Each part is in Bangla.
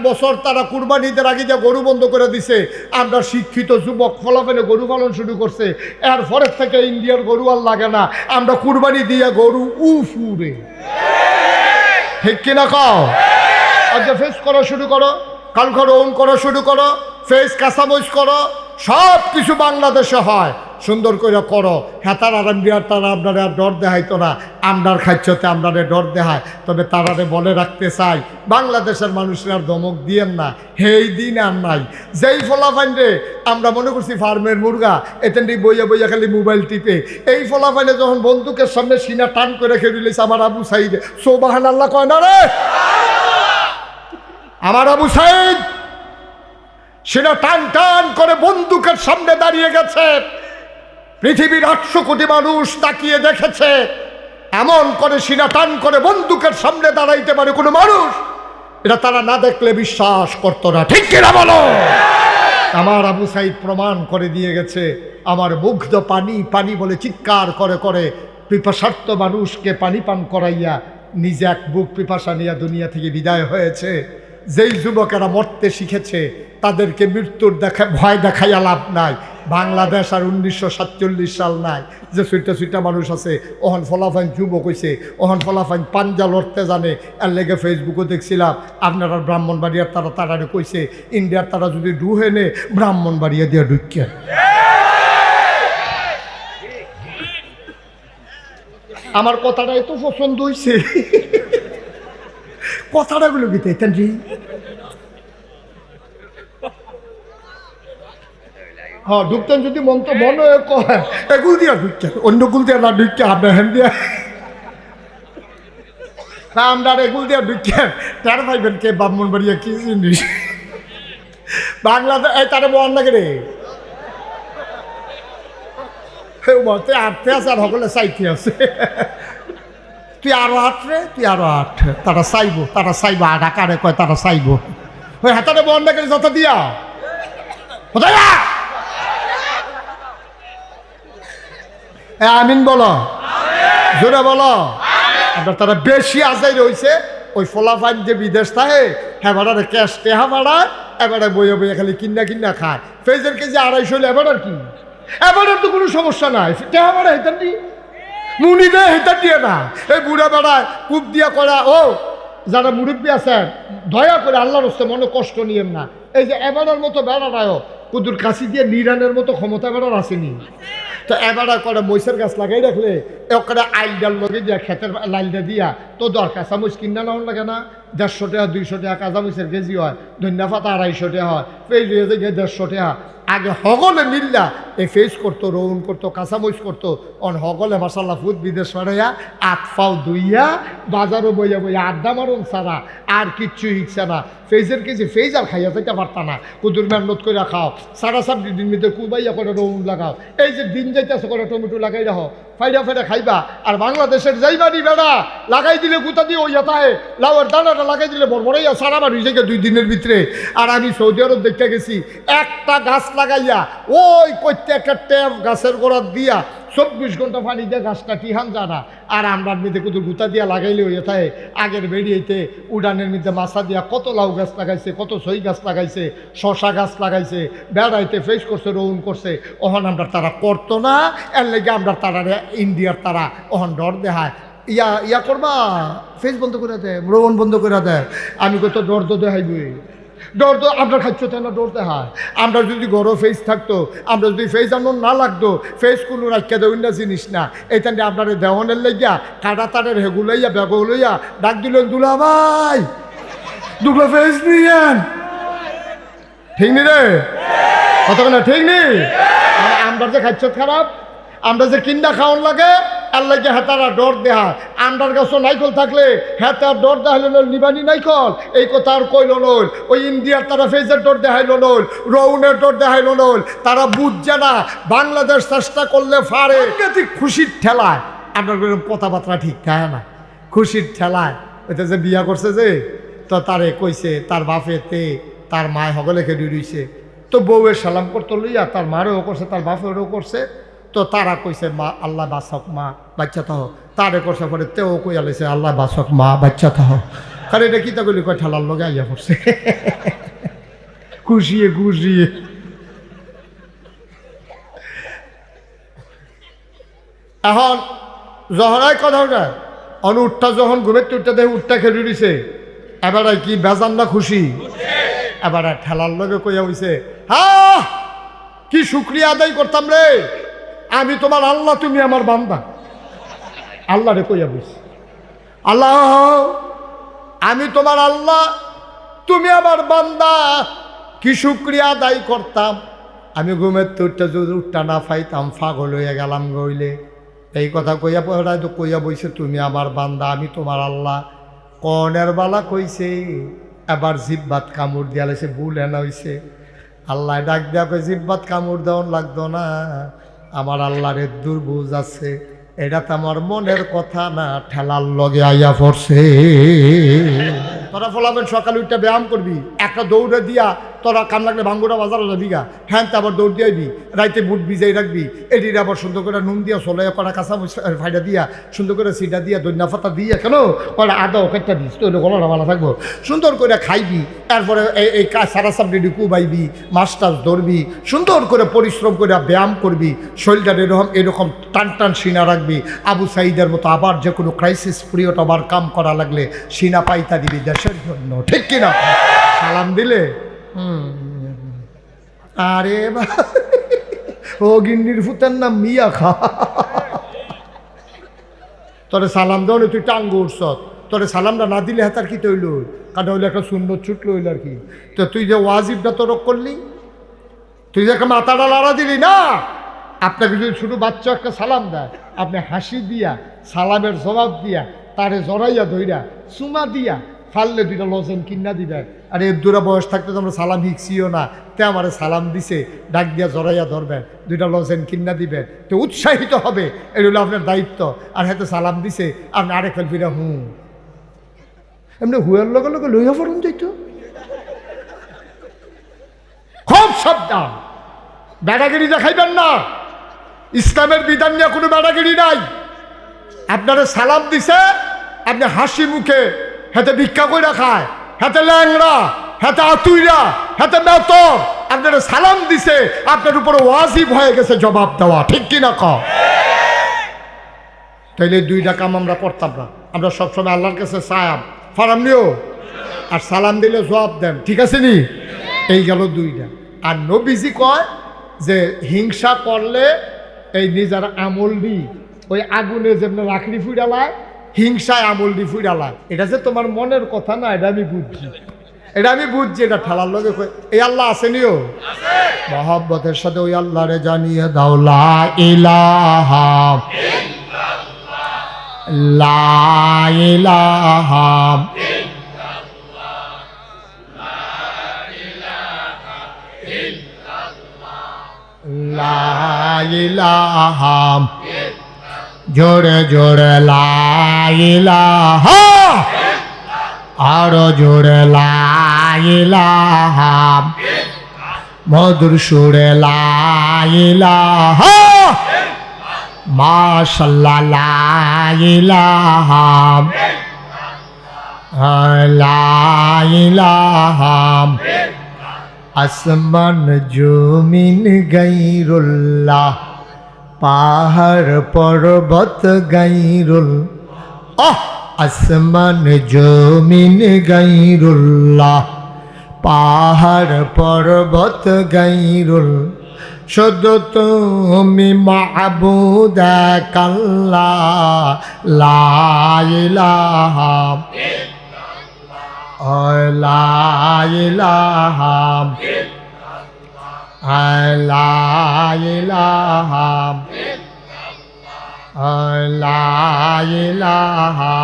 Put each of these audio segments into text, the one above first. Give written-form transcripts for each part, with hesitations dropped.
বছর তারা কুরবানিদের আগে যে গরু বন্ধ করে দিছে, আমরা শিক্ষিত যুবক ফলাফলে গরু পালন শুরু করছে। এর পরের থেকে ইন্ডিয়ার গরু আর লাগে না, আমরা কুরবানি দিয়ে গরু উফুরে। ঠিক কিনা কও? আজকে ফেস করা শুরু করো, কালকে রোন করা শুরু করো, ফেস কাঁচামরিচ করো, সব কিছু বাংলাদেশে হয়, সুন্দর করে করো। হ্যাঁ, তারা আপনারা ডর দেখাইতো না, আমরার খাইছতে আমরা ডর দেখায়। তবে তারারে বলে রাখতে চাই, বাংলাদেশের মানুষের আর ধমক দিয়েন না, এই দিন আর নাই। যেই ফলাফাইনে আমরা মনে করছি ফার্মের মুরগা, এতেন বইয়া বইয়া খালি মোবাইল টিপে, এই ফলাফাইনে যখন বন্দুকের সামনে সিনা টান করে খেয়ে দিলেছে, আমার আবু সাইদ সুবহানাল্লাহ কয় না রে? আমার আবু সাইদ সেটা টান টান করে বন্দুকের সামনে দাঁড়িয়ে গেছে, পৃথিবীর 800 কোটি মানুষ তাকিয়ে দেখেছে। এমন করে সিনা টান করে বন্দুকের সামনে দাঁড়াইতে পারে কোনো মানুষ, এটা তারা না দেখলে বিশ্বাস করতো না। ঠিক কিনা বলো? আমার আবু সাইদ প্রমাণ করে দিয়ে গেছে। আমার মুগ্ধ পানি পানি বলে চিৎকার করে করে পিপাসার্থ মানুষকে পানি পান করাইয়া নিজে এক বুক পিপাসা নিয়ে দুনিয়া থেকে বিদায় হয়েছে। যেই যুবকেরা মরতে শিখেছে তাদেরকে মৃত্যুর ভয় দেখাইয়া লাভ নাই। বাংলাদেশ আর 1947 সাল নাই যে সুইটা মানুষ আছে, ওহন ফলাফাইন যুবক হয়েছে, ওহন ফলাফাইন পাঞ্জা লড়তে জানে। এর লেগে ফেসবুকে দেখছিলাম আপনারা ব্রাহ্মণবাড়িয়ার তারা কইছে ইন্ডিয়ার তারা যদি ডুহে নে ব্রাহ্মণবাড়িয়া দিয়ে ঢুকে। আমার কথাটা এত পছন্দ হয়েছে, কথাটাগুলো গীতে হ্যাঁ ঢুকতেন যদি মন তো মনে এগুল দিয়া ঢুকতেন, অন্য গুল দিয়া না ঢুকতে আপনার হ্যান দিয়া আমরা এগুল দিয়া ঢুকতেন। তার ভাইবেন কে ব্রাহ্মণবাড়িয়া কি জিনিস বাংলাদেশ। এই তারে বল লাগে রে তুই আটতে আছে আর সকলে চাইতে আছে, তুই আরো আট রে, তুই আরো আট। তারা চাইবো আট আকারে কয় তারা চাইবো। ওই হাতারে বল লাগে যত দিয়া কোথায় আমিন বলো, জোরে বলো। আপনার তারা বেশি আজাই রয়েছে। ওই ফলাফাইন যে বিদেশ থাকে হেবারে ক্যাশ টেহা বাড়ায়, এবারে বইয়ে বইয়ে খালি কিন্না খায়। ফেজের কেজি 250 হলে এবার আর কি, এবার তো কোনো সমস্যা নাই। টেহা বাড়া হেতার দি মুনি দেয়, হেতার দিয়ে না। এই বুড়া বেড়ায় কূপ দিয়া করা। ও যারা মুরব্বী আছেন দয়া করে আল্লাহর হস্তে মনে কষ্ট নিয়েন না। এই যে এবারের মতো বেড়াটায়ও কুদুর কাশি দিয়ে নিরানের মতো ক্ষমতা বেড়ার আসেনি। তো এবার করে মহিষের গাছ লাগাই রাখলে ওখানে আইল ডাল লগে দিয়া খেতের লাইলটা দিয়া তো দর কাঁচামরিচ কিনা নেওয়ার লাগে না। 150 টাকা 200 টাকা কাঁচামরিচের কেজি হয়, ধনিয়া পাতা 250 টাকা হয়, পেঁয়াজ হয়ে যায় 150 টাকা। আগে হগলে মিল্লা এই ফেস করতো, রৌন করতো, কাঁচামরিচ করতো। অন হগলে মাসাল্লা ফুট বিদেশ মারাইয়া আত ফাও দুইয়া বাজারও বইয়া বইয়া আড্ডা মারুন ছাড়া আর কিচ্ছু হিকছে না। ফেজের কেজি ফেজ আর খাইয়া যাইতে পারতা না। কুদুর মেহনত করে খাও, সারা সাবজি দিন মিতে কুবাইয়া করে রৌন লাগাও। এই যে দিন যাইতেছে করে টমেটো লাগাই রাখো, ফাইডা ফাইডা খাইবা। আর বাংলাদেশের যাইবানি বেড়া লাগাই দিলে গুতা দিয়ে ওই যাতায় লাউয়ের দানাটা লাগাই দিলে বড়বড়াইয়া সারা বাড়ি থেকে 2 দিনের ভিতরে। আর আমি সৌদি আরব দেখতে গেছি, একটা গাছ লাগাইয়া ওই করতে একটা ট্যাপ গাছের গোড়া দিয়া 24 ঘন্টা পানি দিয়ে গাছটা টিহান জানা। আর আমরা মেয়েদের কুদুর গুতা দিয়া লাগাইলে ওই যাতায় আগের বেরিয়েতে উড়ানের মধ্যে মাছা দিয়া কত লাউ গাছ লাগাইছে, কত সই গাছ লাগাইছে, শশা গাছ লাগাইছে, বেড়াইতে ফেস করছে, রৌন করছে। ওহন আমরা তারা করতো না। এর লেগে আমরা তারা ইন্ডিয়ার তারা ওহন ডর দেখায়। ইয়া করবা ফেস বন্ধ করে দেয়, রৌন বন্ধ করে দেয়। আমি কত ডর তো দেখাইবই, ডর তো আপনার খাচ্ছ তাই না, ডর দেখায়। আমরা যদি গরো ফেস থাকতো, আমরা যদি ফেস আনো না লাগতো, ফেস কোনো রাখিয়া দেবেন না জিনিস না। এইখানে আপনার দেওয়ানের লেগিয়া কাটা তারের হেগুলাইয়া ব্যাগ লইয়া ডাক দিলেন দুলা ভাই দুটো ফেস নিয়েন। ঠিক নি রে কত না, ঠিক নি? আমরা যে খাচ্ছ খারাপ, আমরা যে কিন্ডা খাওয়ান লাগে আল্লাহকে হেতারা ডর দেহা। আন্ডার গাছও নাইকল থাকলে হেতার ডর দেখাইল নল, নিবানি নাইকল এই কথা আর কইল নল। ওই ইন্ডিয়ার তারা ফেজের ডর দেখাইল নল, রৌনের ডর দেখাইল নল। তারা বুঝছে না বাংলাদেশ চেষ্টা করলে ফারে খুশির ঠেলায়। আপনার কথাবার্তা ঠিক থাকে না, খুশির ঠেলায়। এটা যে বিয়া করছে যে তো তারে কইছে তার বাপেতে তার মায় হগলে খেয়ে রইছে। তো বউয়ের সালাম করতে লইয়া তার মারেও করছে, তার বাপেরও করছে। তো তারা কইছে মা আল্লাহ বাসক মা বাচ্চা থাহ, তারে করছে পরে তেও কইয়া লাইছে আল্লাহ বাসক মা বাচ্চা থাহ। আরে এটা কি তা করলি কয় ঠেলার লগে আইয়া পড়ছে খুশিয়ে খুশিয়ে। এখন যখন কথা ওটা উঠটা যখন ঘুমের উঠটা দেখে উঠটা খেলে দিছে, এবারে কি বেজান না খুশি? এবারে ঠেলার লগে কইয়া হইছে, হ্যাঁ কি শুক্রিয়া আদায় করতাম রে, আমি তোমার আল্লাহ, তুমি আমার বান্দা। আল্লাহ রে কইয়া বইছে, আল্লাহ আমি তোমার আল্লাহ, তুমি আমার বান্দা, কি শুক্রিয়া আদায় করতাম। আমি ঘুমের তুরটা যদি উঠটা না পাইতাম পাগল হইয়া গেলাম গইলে। এই কথা কইয়া পড়ায় তো কইয়া বইছে, তুমি আমার বান্দা, আমি তোমার আল্লাহ। কনের বালা কইছে, এবার জিব্বাত কামড় দিয়া লাইছে, ভুল এনা হইছে। আল্লাহ ডাক দিয়া কই, জিব্বাত কামড় দেওয়ান লাগতো না, আমার আল্লাহর দুর্বুঝ আছে, এটা তো আমার মনের কথা না, ঠেলার লগে আইয়া পড়ছে। তোরা ফলাবেন সকালে উঠটা ব্যায়াম করবি, একটা দৌড়ে দিয়া তোরা কাম লাগলে ভাঙ্গুরা বাজারে যাবি গা, হ্যাঁ তা আবার দৌড় দিয়ে আইবি, রাইতে বুট ভিজাই রাখবি, এটির আবার সুন্দর করে নুন দিয়া চলে কটা কাঁচা ফাইডা দিয়া সুন্দর করে সিটা দিয়া দৈন্যা ফাতা দিয়া কেন কটা আদা ওকেটটা দিস, তো গলাটা ভালো থাকবো, সুন্দর করে খাইবি। তারপরে এই সারা সাবডি কুবাইবি, মাছ টাছ ধরবি, সুন্দর করে পরিশ্রম করে ব্যায়াম করবি, শরীরটা এরকম টান টান সিনা রাখবি। আবু সাইদের মতো আবার যে কোনো ক্রাইসিস পিরিয়ড আবার কাম করা লাগলে সিনা পাইতা দিবি দেশের জন্য, ঠিক কিনা? সালাম দিলে আরে ও গিন্নির ফুতের নাম মিয়া খা, তোরে সালাম দেওয়া তুই টাঙ্গ উঠছ, তোরে সালামটা না দিলে হাতার কি তৈল, কারণ হইলে একটা সুন্দর ছুটলো হইল আর কি। তো তুই যে ওয়াজিবটা তরক করলি, তুই যে একটা মাথাটা লড়া দিলি না, আপনাকে যদি ছোটো বাচ্চা একটা সালাম দেয়, আপনি হাসি দিয়া সালামের জবাব দিয়া তারে জড়াইয়া ধইরা চুমা দিয়া ফাললে দুইটা লজেন কিনা দিবেন। আর এর দূরা বয়স থাকতে তো আমরা সালাম শিখছিও না, তে আমারে সালাম দিছে, ডাক দিয়া জড়াইয়া ধরবেন, দুইটা লজেন কিনা দিবেন, তো উৎসাহিত হবে, এটা হলো আপনার দায়িত্ব। আর হয়তো সালাম দিছে আপনি আরেক ফেলবিরা এমনি হুয়ার লগে লগে লইয়া পড়ুন যাইতো, খুব সাবধান, বেড়াগিরি দেখাইবেন না। ইসলামের বিধান নিয়ে কোনো বেড়াগিরি নাই। আপনারা সালাম দিছে, আপনি হাসি মুখে, হাতে ভিক্ষা কইরা খায়, হাতে ল্যাংরা, হাতে আতুইরা, হাতে মেতর, আপনারা সালাম দিছে, আপনার উপরে ওয়াজিব হয়ে গেছে জবাব দেওয়া, ঠিক কিনা কও? তাইলে দুইটা কাম আমরা করতাম না, আমরা সবসময় আল্লাহর কাছে সায়াম ফারাম নিও, আর সালাম দিলে জবাব দেন, ঠিক আছে নি? এই গেল দুইটা। আর নবীজি কয় যে হিংসা করলে এই নিজের আমল দি ওই আগুনে যেমন লাকড়ি ফুইডালায়, হিংসায় আমল দি ফুইডালায়। এটা যে তোমার মনের কথা না, এটা আমি বুঝছি, এটা ঠেলার লগে এই আল্লাহ আসেনিও, মহব্বতের সাথে ওই আল্লাহরে জানিয়ে দাও লা ইলাহা ইল্লাল্লাহ, লা ইলাহা লা ইলাহা, জোরে জোরে লা ইলাহা, আরো জোরে লা ইলাহা, মধুর সুরে লা ইলাহা, মাশাআল্লাহ লা ইলাহা, লা ইলাহা, আসমান জমিন গাইরুল্লাহ, পাহাড় পর্বত গাইরুল, আসমান জমিন গাইরুল্লাহ, পাহাড় পর্বত গাইরুল, শুধু তুমি মাবুদ এক আল্লাহ, লা ইলাহা লা ইলাহা লা ইলাহা লা ইলাহা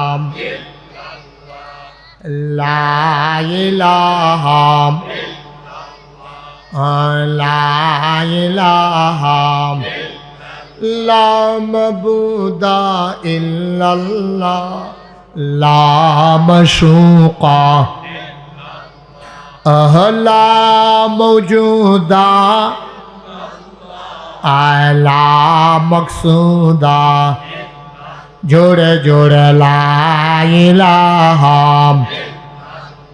লা ইলাহা লা ইলাহা লা মাবুদা ইল্লাল্লাহ, লা মাশুকা লা মওজুদা লা মকসুদা, জোরে জোরে লা ইলাহা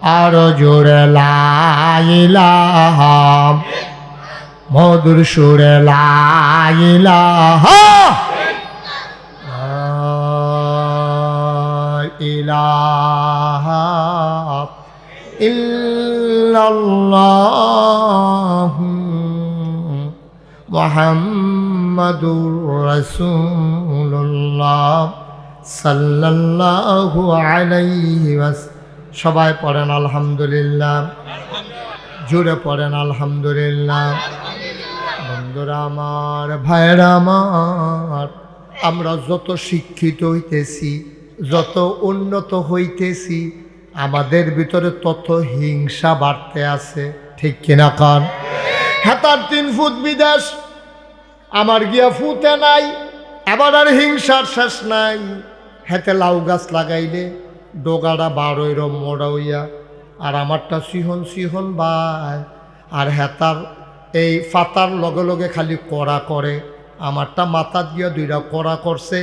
আরো জোরে লা ইলাহা, মধুর সুরে লা ইলাহা ইলাহা ইল্লাল্লাহ মুহাম্মাদুর রাসূলুল্লাহ সাল্লাল্লাহু আলাইহি ওয়াসাল্লাম। সবাই পড়েন আলহামদুলিল্লাহ, জোরে পড়েন আলহামদুলিল্লাহ। বন্ধুরা আমার, ভাইরা আমার, আমরা যত শিক্ষিত হইতেছি, যত উন্নত হইতেছি, আমাদের ভিতরে তত হিংসা বাড়তে আছে, ঠিক কিনা কান? হেতার 3 ফুট বিদেশ, আমার গিয়া ফুটে নাই, এবার আর হিংসার শেষ নাই। হেতে লাউ গাছ লাগাইলে ডোগাটা বারোইর মোড়া হইয়া, আর আমারটা সিহন সিহন বাই, আর হেতার এই ফাতার লগে লগে খালি কড়া করে, আমারটা মাথাত গিয়া 2টা কড়া করছে,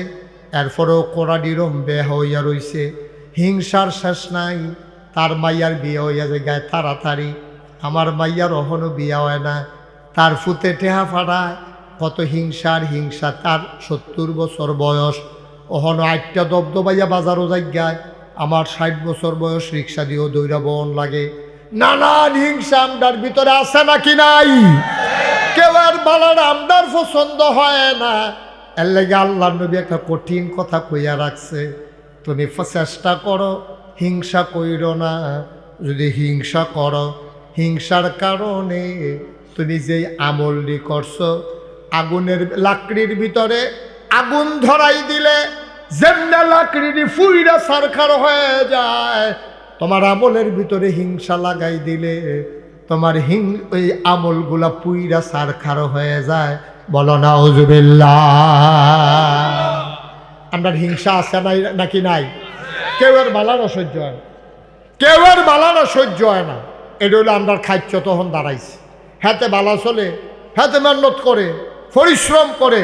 এরপরেও কড়া ডিরম বেহা হইয়া রইছে। হিংসার শেষ নাই। তার মাইয়ার বিয়ে হইয়া যায় গায়ে তাড়াতাড়ি, আমার মাইয়ার অহনো বিয়া হয় না, তার ফুতে টেহা ফাড়ায়, কত হিংসার হিংসা। তার 70 বছর বয়স, অহনো 8টা দবদবাইয়া বাজারও যাইগায়, আমার 60 বছর বয়স, রিক্সা দিয়েও দৌড়া বন লাগে। নানান হিংসা আমদার ভিতরে আছে নাকি নাই? কেউ আর বালার আমদার পছন্দ হয় না। এর লাগে আল্লাহ নবী একটা কঠিন কথা কইয়া রাখছে, তুমি চেষ্টা করো হিংসা কইরো না। যদি হিংসা করো, হিংসার কারণে তুমি যেই আমলটি করছো, আগুনের লাকড়ির ভিতরে আগুন ধরাই দিলে যেমনা লাকড়ি ফুইরা সারখার হয়ে যায়, তোমার আমলের ভিতরে হিংসা লাগাই দিলে তোমার ওই আমলগুলা পুইরা সারখার হয়ে যায়। বলো না আউযুবিল্লাহ। আমরা হিংসা আছে নাই নাকি নাই? কেউ আর বালার অসহ্য হয় না, কেউ আর বালার অসহ্য হয় না। এটা হলো আমরা খাদ্য তখন দাঁড়াইছি। হাতে বালা চলে, হাতে মেহনত করে, পরিশ্রম করে,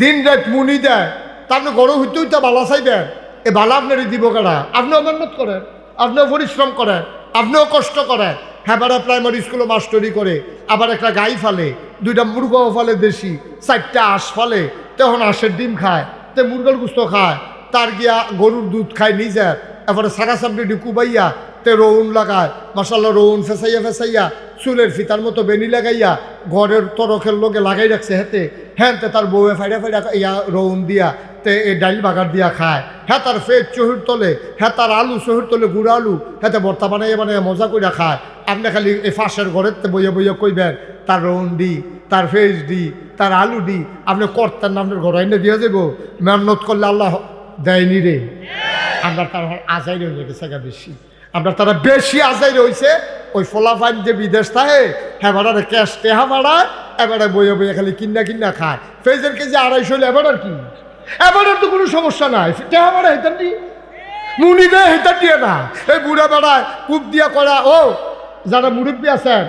দিন রাত মুনি দেয়, তা আপনি গরু হইতে হইতে বালা চাইবেন, এ বালা আপনারই দিব কারা? আপনিও মেহনত করেন, আপনিও পরিশ্রম করেন, আপনিও কষ্ট করেন। হ্যাঁ, বারা প্রাইমারি স্কুলে মাস্টারি করে, আবার একটা গাই ফালে, 2টা মুরগাও ফালে দেশি, 4টা হাঁস ফালে, তখন হাঁসের ডিম খায়, তে মুরগার গুস্ত খায়, তার গিয়া গরুর দুধ খায় নিজের, এরপরে সারা সাবডি কুবাইয়া তে রৌন লাগায়, মাসাল্লাহ রৌন ফেসাইয়া ফেসাইয়া চুলের ফিতার মতো বেনি লাগাইয়া ঘরের তরখের লোকে লাগাই রাখছে হেতে। হ্যাঁ, তে তার বউয়ে ফাইডা ফাইডা ইয়া রৌন দিয়া তে এই ডাইল বাগার দিয়া খায়। হ্যাঁ, তার ফেজ চহির তোলে, হ্যাঁ তার আলু চহির তোলে, গুঁড়া আলু, হ্যাঁ ভর্তা বানাইয়া বানাইয়া মজা করে খায়। আপনি খালি এই ফাঁসের ঘরের তে বইয়া বইয়া কইবেন তার রৌন দি, তার ফেজ দি, তার আলু দি, আপনি করতেন না, আপনার ঘর আইনে দিয়া যাবো। মেহনত করলে আল্লাহ দেয়নি রে। আমরা তার আজাই রয়ে গেছে বেশি, আমরা তারা বেশি আজাই রয়েছে। ওই ফলাফাইন যে বিদেশ থাকে, হ্যাঁ বাড়ারে ক্যাশ টেহা বাড়ায়, এবারে বইয়া বইয়া খালি কিনা কিনা খায়। ফেজের কেজি 250 হলে এবার আর কি, এবার তো কোনো সমস্যা নাই। টেহা বাড়া হেতার দি মুনি দেয়, হেতার দিয়ে না। এই বুড়া বেড়ায় কূপ দিয়া করা। ও যারা মুরব্বী আছেন,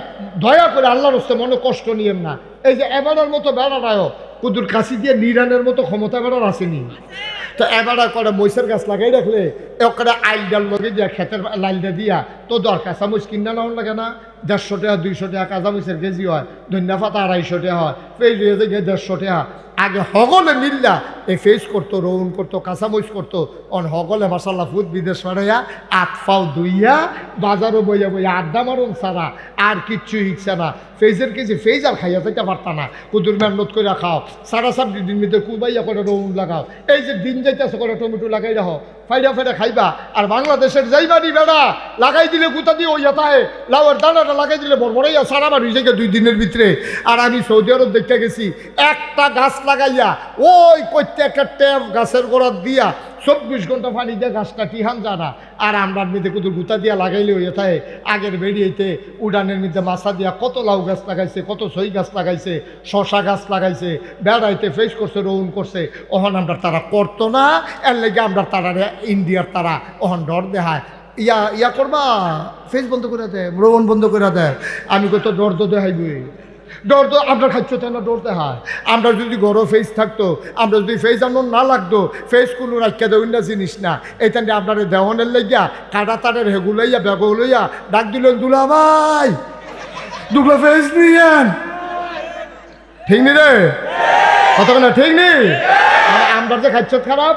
দয়া করে আল্লাহর হস্তে মনে কষ্ট নিয়েন না। এই যে এবারের মতো বেড়াটায়ও কুদুর কাশি দিয়ে নিরানের মতো ক্ষমতা বেড়ার আসেনি। তো এবারে করে মহিষের গাছ লাগাই রাখলে ওখানে আইলডাল লগে দিয়া ক্ষেতের লাইলটা দিয়া তো দরকার কাঁচামরিচ কিনা নেওয়ার লাগে না। 150 টাকা 200 টাকা কাঁচামরিচের কেজি হয়, ধনিয়া পাতা 250 টাকা হয়, পেঁয়াজ হয়ে যায় 150 টাকা। আগে হগলে মিল্লা এই ফেস করতো, রৌন করতো, কাঁচামরিচ করতো। অন হগলে মাসাল্লাহ ফুট বিদেশ মারাইয়া 8 পাও দুইয়া বাজারও বইয়া বইয়া আড্ডা মারুন ছাড়া আর কিচ্ছু হিকছে না। ফেজের কেজি ফেজ আর খাইয়া যাইতে পারতা না। কুদুর মেহনত করে খাও, সারা সাবজি দিন মিতে কুবাইয়া করে রৌন লাগাও। এই যে দিন যাইতেছে করে টমেটো লাগাই রাখো, ফাইডা ফাইডা খাইবা। আর বাংলাদেশের যাইবানি বেড়া লাগাই দিলে কুতা দিয়ে ওই যাতায় লাউয়ের দানাটা লাগাই দিলে বড়বড়াইয়া সারা বার হয়ে যায় 2 দিনের ভিতরে। আর আমি সৌদি আরব দেখতে গেছি, একটা গাছ লাগাইয়া ওই করতে একটা ট্যাপ গাছের গোড়ার দিয়া 24 ঘন্টা পানি দিয়ে গাছটা টিহান জানা। আর আমরা মেয়েদের কুদুর গুতা দিয়া লাগাইলে হয়ে থাকে। আগের বেরিয়েতে উড়ানের মধ্যে মাছা দিয়া কত লাউ গাছ লাগাইছে, কত সই গাছ লাগাইছে, শশা গাছ লাগাইছে, বেড়াইতে ফেস করছে, রৌন করছে। ওহন আমরা তারা করতো না, এর লেগে আমরা তারা ইন্ডিয়ার তারা ওহন ডর দেখায়। ইয়া করবা, ফেস বন্ধ করে দেয়, রৌন বন্ধ করে দেয়। আমি কত ডর তো দেখাইবই, ডর তো আপনার খাচ্ছ তাই না ডরতে হয়। আমরা যদি গরো ফেস থাকতো, আমরা যদি ফেস আনন্দ না লাগতো, ফেস কোনো রাখা দেবেন না জিনিস না। এইখানে আপনার দেওয়ানের লেগিয়া কাটা তারের হেগুলাইয়া বেগুলাইয়া ডাক দিলেন দুলা ভাই দুটো ফেস নিয়েন, ঠিক নি রে কতক্ষণ ঠিক নি? আমরা যে খাচ্ছ খারাপ,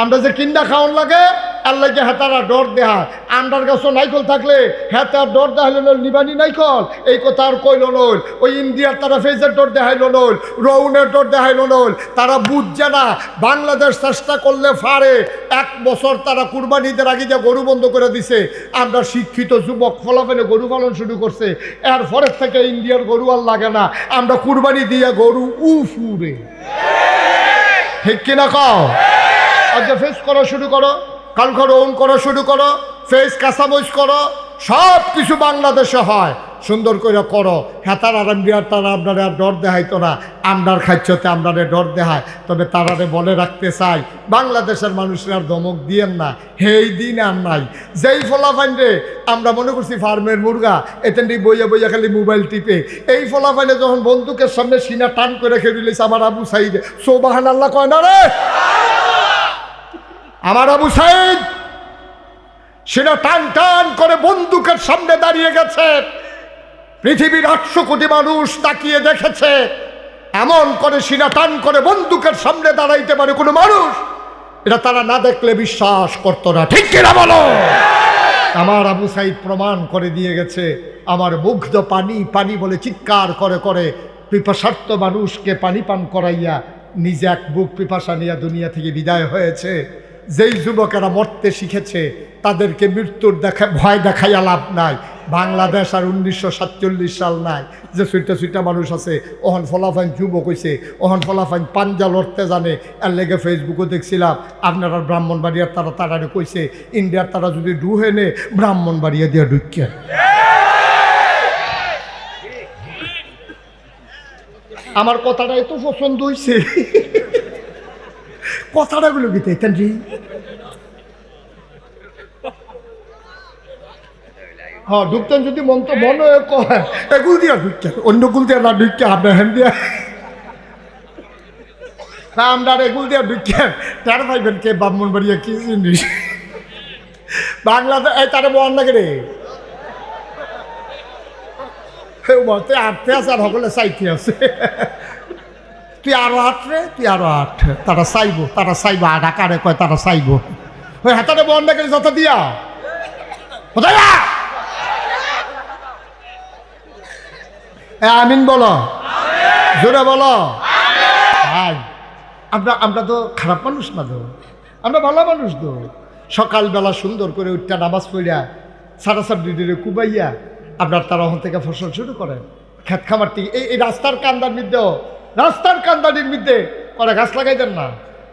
আমরা যে কিন্ডা খাওয়ান লাগে আর লাগে হেতারা ডর দেহা। আন্ডার গাছও নাইকল থাকলে হেতার ডর দেখাইল নল, নিবানি নাইকল এই কথা আর কইল নল। ওই ইন্ডিয়ার তারা ফেজের ডর দেখাইল নল, রৌনের ডর দেখাইল নল। তারা বুঝছে না বাংলাদেশ চেষ্টা করলে ফারে। 1 বছর তারা কুরবানিদের আগে যে গরু বন্ধ করে দিছে। আমরা শিক্ষিত যুবক ফলাফলে গরু পালন শুরু করছে। এর পরের থেকে ইন্ডিয়ার গরু আর লাগে না, আমরা কুরবানি দিয়ে গরু উফুরে, ঠিক কিনা কও? আজকে ফেস করা শুরু করো, কালকে রৌন করা শুরু করো, ফেস কাঁচামরিচ করো, সব কিছু বাংলাদেশে হয়। সুন্দর করে করো। হ্যাঁ তারা ইন্ডিয়ার তারা আপনারা ডর দেখাইতো না, আমরার খাচ্ছতে আপনারে ডর দেখায়। তবে তারারে বলে রাখতে চাই বাংলাদেশের মানুষরা আর ধমক দিয়েন না, এই দিন আর নাই। যেই ফলাফাইনে আমরা মনে করছি ফার্মের মুরগা, এতেন্ডি বইয়া বইয়া খালি মোবাইল টিপে। এই ফলাফাইনে যখন বন্দুকের সামনে সিনা টান করে খেয়ে দিলেছে আমার আবু সাইদ, সুবহানাল্লাহ কয় না রে? আমার আবু সাইদ সেটা টান টান করে বন্দুকের সামনে দাঁড়িয়ে গেছে। পৃথিবীর 800 কোটি মানুষ তাকিয়ে দেখেছে, এমন করে সিনা টান করে বন্দুকের সামনে দাঁড়াইতে পারে কোনো মানুষ? এটা তারা না দেখলে বিশ্বাস করতো না, ঠিক কিনা বলো? আমার আবু সাইদ প্রমাণ করে দিয়ে গেছে। আমার মুগ্ধ পানি পানি বলে চিৎকার করে করে পিপাসার্থ মানুষকে পানি পান করাইয়া নিজে এক বুক পিপাসা নিয়ে দুনিয়া থেকে বিদায় হয়েছে। যেই যুবকেরা মরতে শিখেছে তাদেরকে মৃত্যুর ভয় দেখাইয়া লাভ নাই। বাংলাদেশ আর 1947 সাল নাই যে সুইটা মানুষ আছে। ওহন ফলাফাইন যুবক হয়েছে, ওহন ফলাফাইন পাঞ্জা লড়তে জানে। এর লেগে ফেসবুকে দেখছিলাম আপনারা ব্রাহ্মণবাড়িয়ার তারা তারারে কইছে ইন্ডিয়ার তারা যদি ডুহে নে ব্রাহ্মণবাড়িয়া দিয়ে ঢুকিয়ে। আমার কথাটা এত পছন্দ হয়েছে, কথাটাগুলো কি তাইতেন জি? হ্যাঁ ঢুকতেন যদি মন তো মনে কয় এগুল দিয়া ঢুকতেন, অন্য গুল দিয়া না ঢুকতে আপনার হ্যান দিয়া আমরা এগুল দিয়া ঢুকতেন। তার ভাইবেন কে ব্রাহ্মণবাড়িয়া কি জিনিস? বাংলাদেশ এই তারে বল না রে তুই আটতে আছে আর সকলে চাইতে আছে। তুই আরো আট রে, তুই আরো আট। তারা চাইবো, তারা চাইবো আট আকারে কয় তারা চাইবো। ওই হাতারে বন্ধ করে যত দিয়া কোথায় আমিন বলো, জোরে বলো। ভাই আমরা তো খারাপ মানুষ না তো, আমরা ভালো মানুষ তো। সকালবেলা সুন্দর করে উঠটা নামাজ পড়িয়া সাড়ে 4 কুবাইয়া আপনার তারা ওখান থেকে ফসল শুরু করেন খেত খামার থেকে। এই রাস্তার কান্দার মধ্যেও, রাস্তার কান্দানির মধ্যে করে গাছ লাগাই দেন না,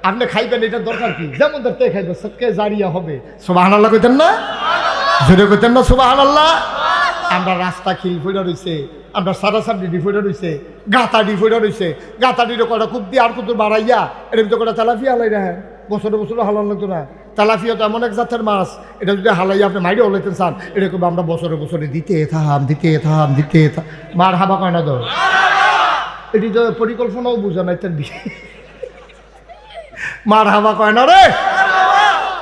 আপনি খাইবেন, এটা দরকার কি? যেমন ধরতে খাইবেন সবকে জারিয়া হবে। সুবহানাল্লাহ কইতেন না? জোরে কইতেন না সুবহানাল্লাহ? আমরা রাস্তা খিল ফুটা রয়েছে, আমরা সারা ডি ফুটা রয়েছে, গাঁতাডি ফুটা রয়েছে। গাঁতাডিরও কটা খুব দিয়ে আর কুতুর বাড়াইয়া এর ভিতরে কটা তেলাপিয়া হালাই না, বছরে বছরে হালান লাগতো না। তেলাপিয়া তো এমন এক জাতের মাছ, এটা যদি হালাইয়া আপনি মাইরে হলাইতেন চান, এরকম আমরা বছরে বছরে দিতে থাম দিতে থাম দিতে থাম। মার হাবা কয় না তো, এটি তো পরিকল্পনাও বুঝা নাই তার বিষয়। মার হাবা কয় না রে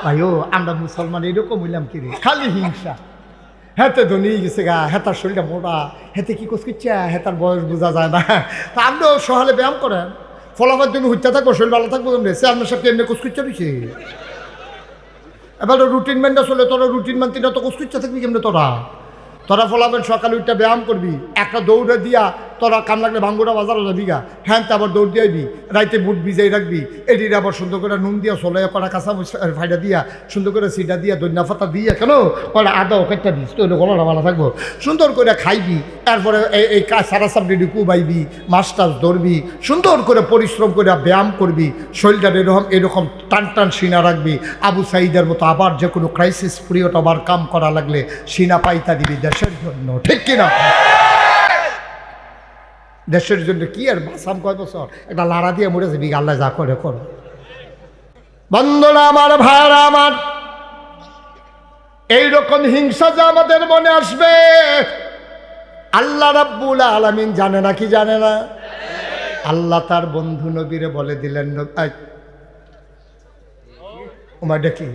ভাইও। আমরা মুসলমান এরকম হইলাম কি রে, খালি হিংসা। হেতে ধনী গেছে গা, হেতার শরীরটা মোটা, হেতে কি কোচ করছে, হেতার বয়স বোঝা যায় না। তা আপনিও সহালে ব্যায়াম করেন, ফলাফল তুমি হইতে থাকবো, শরীর ভালো থাকবো। কেমন সে আপনার সাথে এমনি কোচ করছে দিছে। এবার রুটিন মেনটা চলে, তোরা রুটিন মানতি না তো কোচ করছে থাকবি কেমনি? তোরা ফলাফল সকালে উঠতে ব্যায়াম করবি, একটা দৌড়ে দিয়া তোরা কাম লাগলে ভাঙ্গুরা বাজারও যাবি গা, হ্যাঁ তা আবার দৌড় দিয়াবি, রাইতে বুট ভিজাই রাখবি, এটির আবার সুন্দর করে নুন দিয়া চলে করা কাঁচা ফাইডা দিয়া সুন্দর করে সিটা দিয়া দৈন্যা ফাতা দিয়া কেন কটা আদাও কেটটা দিস তো গলাটা ভালো থাকবো। সুন্দর করে খাইবি, তারপরে এই সারা সাবডি কুবাইবি, মাছ টাছ ধরবি, সুন্দর করে পরিশ্রম করে ব্যায়াম করবি, শরীরটা এরকম টান টান সিনা রাখবি। আবু সাইদের মতো আবার যে কোনো ক্রাইসিস পিরিয়ড আবার কাম করা লাগলে সিনা পাইতা দিবি দেশের জন্য, ঠিক কিনা? দেশের জন্য কি আর বাসাম কয় বছর একটা লাড়া দিয়ে মরে যাবি, আল্লাহ যা করে করো। বন্ধুরা আমার, ভাইরা আমার, এইরকম হিংসা যে আমাদের মনে আসবে আল্লাহ রাব্বুল আলামিন জানে না কি জানে না? আল্লাহ তার বন্ধু নবীরে বলে দিলেন, ওমা দেখি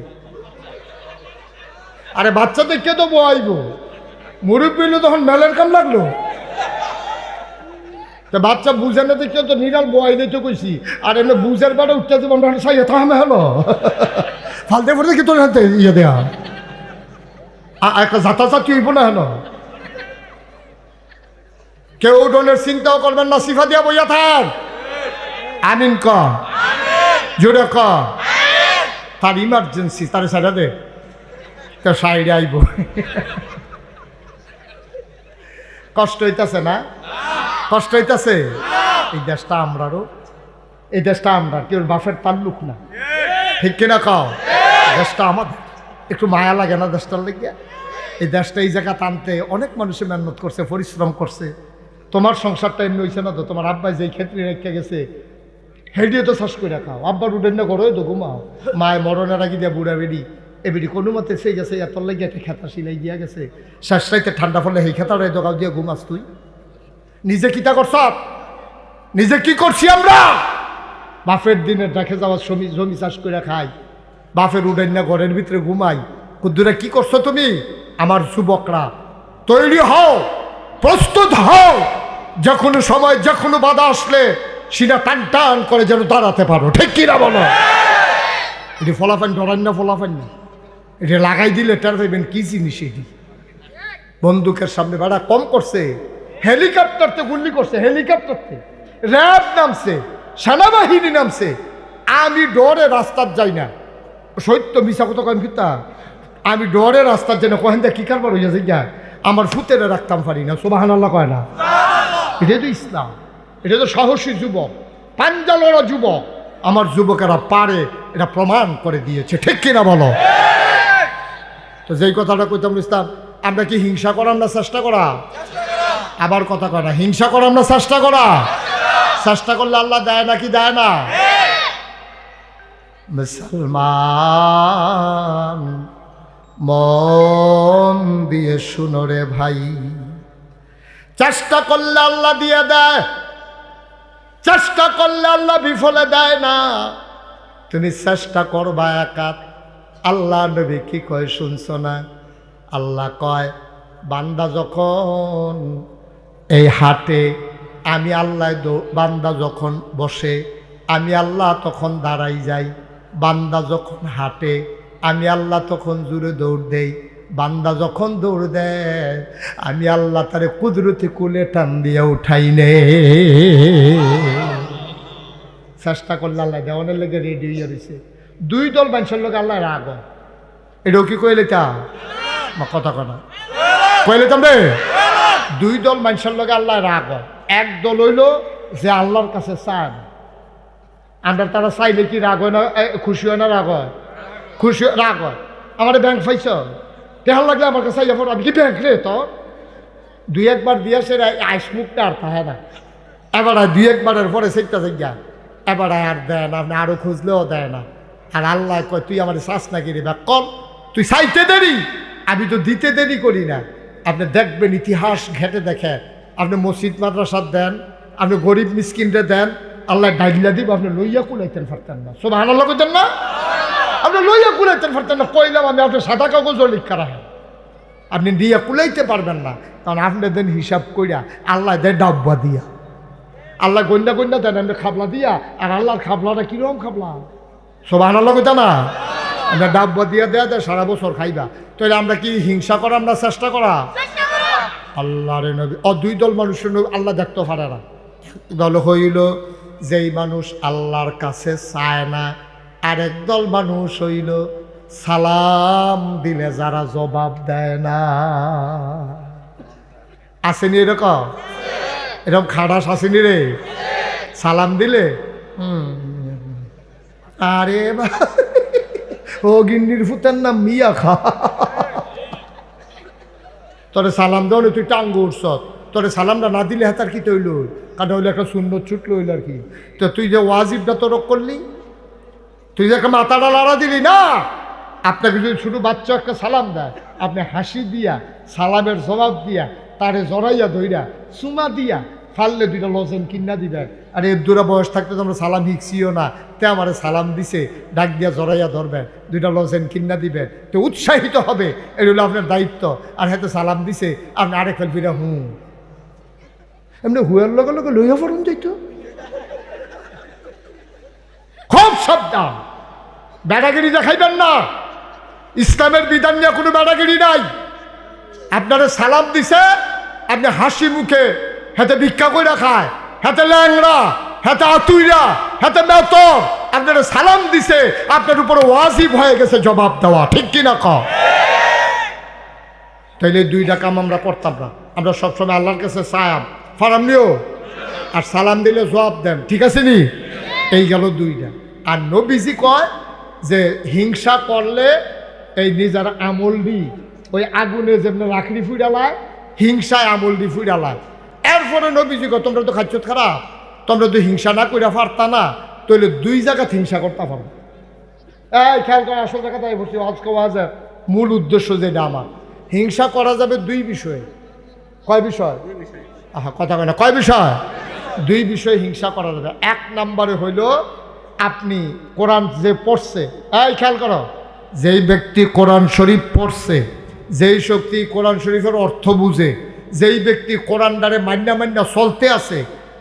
আরে বাচ্চা দেখে তো বয়াইব, মুরব্বী হইলে তখন মেলের কাম লাগলো। তা বাচ্চা বুঝে না দেখে তো নিরাল বয়াই দিতে কইছি, আর এমনি বুঝের বেড়ে উঠতে দেবো সাইয়া থামে হলো ফালতে পড়ে কি তোর হাতে ইয়ে দেয়া একটা জাতাজাতি হইব না হলো। কেউ উঠোনের চিন্তাও করবেন না, সিফা দিয়া বইয়া থাক। আমিন ক, জোরে ক। তার ইমার্জেন্সি, তার সাইডা দে, তার সাইডে আইব। কষ্ট হইতাছে না? কষ্ট হইতাছে? এই দেশটা আমরারও, এই দেশটা আমরা, কেউ বাপের তাল্লুক না, ঠিক কিনা কাও? দেশটা আমাদের, একটু মায়া লাগে না দেশটার লেগে? এই দেশটা এই জায়গা টানতে অনেক মানুষে মেহনত করছে, পরিশ্রম করছে। তোমার সংসারটা এমনি হয়েছে না তো, তোমার আব্বাই যেই ক্ষেত্রে রেখে গেছে হেডিও তো চাষ করে খাও, আব্বার উঠেন না করো তো ঘুমাও। মায় মরণের আগে দিয়া বুড়া বেড়ি এবিডি কোনো মতে সেই গেছে, এত লাগে একটা খেতা সিলাই দিয়া গেছে, শেষ রাইতে ঠান্ডা পড়লে সেই খেতাটা দোকান দিয়ে ঘুমাস। তুই নিজে কিতা করছ? নিজে কি করছি আমরা? বাপের দিনে দেখে যাওয়া জমি চাষ করে খাই, বাপের উঠেন না ঘরের ভিতরে ঘুমাই। কুদ্দুরা কি করছো তুমি? আমার যুবকরা তৈরি হও, প্রস্তুত হও, যে কোনো সময় যে কোনো বাধা আসলে সেটা টান টান করে যেন দাঁড়াতে পারো, ঠিক কিনা বলো? এটি ফলাফান ডরান না, ফলাফান না, এটা লাগাই দিলে টের পাইবেন কি জিনিস। এটি বন্দুকের সামনে বেড়া কম করছে, হেলিকপ্টারতে গুলি করছে, হেলিকপ্টারতে র্যাব নামছে, সেনাবাহিনী নামছে। আমি ডরে রাস্তার যাই না, সত্য মিশা কথা কম কিতা, আমি ডরে রাস্তার যাই না। কহেন দা কি কারবার হইয়াছে গা, আমার ফুতেরে রাখতাম পারি না, সুবহানাল্লাহ কয় না? এটাই তো ইসলাম, এটা তো সাহসী যুবক, পাঞ্জালরা যুবক। আমার যুবকেরা পারে, এটা প্রমাণ করে দিয়েছে, ঠিক কিনা বলো? তো যেই কথাটা কইতাম ইসলাম, আমরা কি হিংসা করার না চেষ্টা করা? আবার কথা কয় না, হিংসা করার না চেষ্টা করা? চেষ্টা করলে আল্লাহ দেয় নাকি দেয় না? মুসলমান মন দিয়ে শুনো রে ভাই, চেষ্টা করলে আল্লাহ দিয়ে দেয়, চেষ্টা করলে আল্লাহ বিফলে দেয় না। তুমি চেষ্টা করবা একাত। আল্লাহ নবী কি কয় শুনছ না? আল্লাহ কয়, বান্দা যখন এই হাটে, আমি আল্লাহ বান্দা যখন বসে আমি আল্লাহ তখন দাঁড়াই যাই, বান্দা যখন হাঁটে আমি আল্লাহ তখন জোরে দৌড় দেই, বান্দা যখন দৌড় দেয় আমি আল্লাহ তারে কুদরতি কুলে টান দিয়ে উঠাই নে। চেষ্টা করলে আল্লাহ দেওয়ানের লেগে রেডি হয়ে রয়েছে। দুই দল মানুষের লোক আল্লাহ রাগ, এটাও কি কইলে তা কথা কথা কইলে রে? দুই দল মানুষের লোক আল্লাহ রাগ। এক দল হইল যে আল্লাহর কাছে চান, আমরা তারা চাইলে কি রাগ হয় না? খুশি হয় না? রাগ হয়, খুশি রাগ হয়। আমার ব্যাংক পাইছ, দেখার লাগলে আমার কাছে চাইয়া পড়ো, আমি কি ব্যাংক রে? তো দুই একবার দিয়েছে আইসমুখটা আর তাহে না, এবার দুই একবারের পরে সেটা জায়গা এবার আর দেয় না, আপনি আরো খুঁজলেও দেয় না। আর আল্লাহ কয়, তুই আমার চাস নাকি রে? বা কল তুই চাইতে দেরি, আমি তো দিতে দেরি করি না। আপনি দেখবেন ইতিহাস ঘেটে দেখেন, আপনি মসজিদ মাদ্রাসার দেন, আপনি গরিব মিসকিনরে দেন, আল্লাহ ডাইলা দিব, আপনি লইয়া কুলাইতেন পারতেন না। সুবহানাল্লাহ কইতেন না? আপনি লইয়া কুলাইতেন পারতেন না। কইলাম আমি আপনি সাদা কাগজও লিখা রাখেন, আপনি দিয়া কুলাইতে পারবেন না, কারণ আপনি দেন হিসাব কইরা, আল্লাহ দেয় ডাব্বা দিয়া, আল্লাহ গন্যা গন্যা দেন আপনি খাবলা দিয়া। আর আল্লাহর খাবলাটা কিরকম খাবলা? সুবহানাল্লাহ কইতা না? আমরা ডাব্বা দিয়া দেয়া দেয়, সারা বছর খাইবা। তাহলে আমরা কি হিংসা করা না চেষ্টা করা? আল্লাহরে নবী দুই দল মানুষের নবী আল্লাহ দেখতে পারে না। দল হইল যেই মানুষ আল্লাহর কাছে চায় না, আরেক দল মানুষ হইল সালাম দিলে যারা জবাব দেয় না। আসেনি এরকম? এরকম খাটাস আসেনি রে? সালাম দিলে আরে ও গিন্নির ফুতের নাম মিয়া খা, তোরে সালাম দেওয়া তুই টাঙ্গ উঠছ, তোরে সালামটা না দিলে হাতার কি তৈল, কারণ হইলে একটা সুন্দর ছুটলো হইল আর কি। তো তুই যে ওয়াজিবটা তরক করলি, তুই যে একটা মাথাটা লাড়া দিলি না। আপনাকে যদি ছোটো বাচ্চা একটা সালাম দেয়, আপনি হাসি দিয়া সালামের জবাব দিয়া তারে জড়াইয়া ধইরা চুমা দিয়া ফাললে 2টা লজেন কিনা দিবেন। আর এর দূরা বয়স থাকতে তো আমরা সালাম শিখছিও না, তে আমারে সালাম দিছে, ডাক দিয়া জড়াইয়া ধরবেন, 2টা লজেন কিনা দিবেন, তো উৎসাহিত হবে। এটা হলো আপনার দায়িত্ব। আর হয়তো সালাম দিছে আপনি আরেক ফেল ফিরা এমনি হুয়ার লগে লগে লইয়া পড়ুন যাইতো। খুব সাবধান, বেড়াগিরি দেখাইবেন না। ইসলামের বিধান নিয়ে কোনো বেড়াগিরি নাই। আপনারা সালাম দিছে, আপনি হাসি মুখে, হাতে ভিক্ষা করে খায়, হাতে ল্যাংড়া, হাতে আতুইরা, হাতে মেতর, আপনারা সালাম দিছে, আপনার উপর ওয়াজিব হয়ে গেছে জবাব দেওয়া, ঠিক কিনা ক? তাইলে 2টা কাম আমরা করতাম না। আমরা সবসময় আল্লাহর কাছে সায়াম ফারাম নিও, আর সালাম দিলে জবাব দেন, ঠিক আছে নি? এই গেল 2টা। আর নবীজি কয় যে হিংসা করলে এই নিজের আমল দি ওই আগুনে যেমন রাখড়ি ফুইডালায়, হিংসায় আমল দি ফুইডালায়। এরপরে নবীজি কয় তোমরা তো খাচ্ছ খারাপ, তোমরা তো হিংসা না কইরা পারতা না, তাহলে 2 জায়গাতে হিংসা করতে পারো। এই খেয়াল করে, আসল জায়গাতে বলছি আজকে ওয়াজের মূল উদ্দেশ্য যেটা আমার, হিংসা করা যাবে 2 বিষয়ে। কয় বিষয়? আহা কথা কয় না, কয় বিষয়? 2 বিষয়ে হিংসা করা যাবে। 1 নম্বরে হইল আপনি কোরআন যে পড়ছে, এই খেয়াল করো, যেই ব্যক্তি কোরআন শরীফ পড়ছে, যেই শক্তি কোরআন শরীফের অর্থ বুঝে, যেই ব্যক্তি কোরআন দ্বারে মান্না চলতে আছে,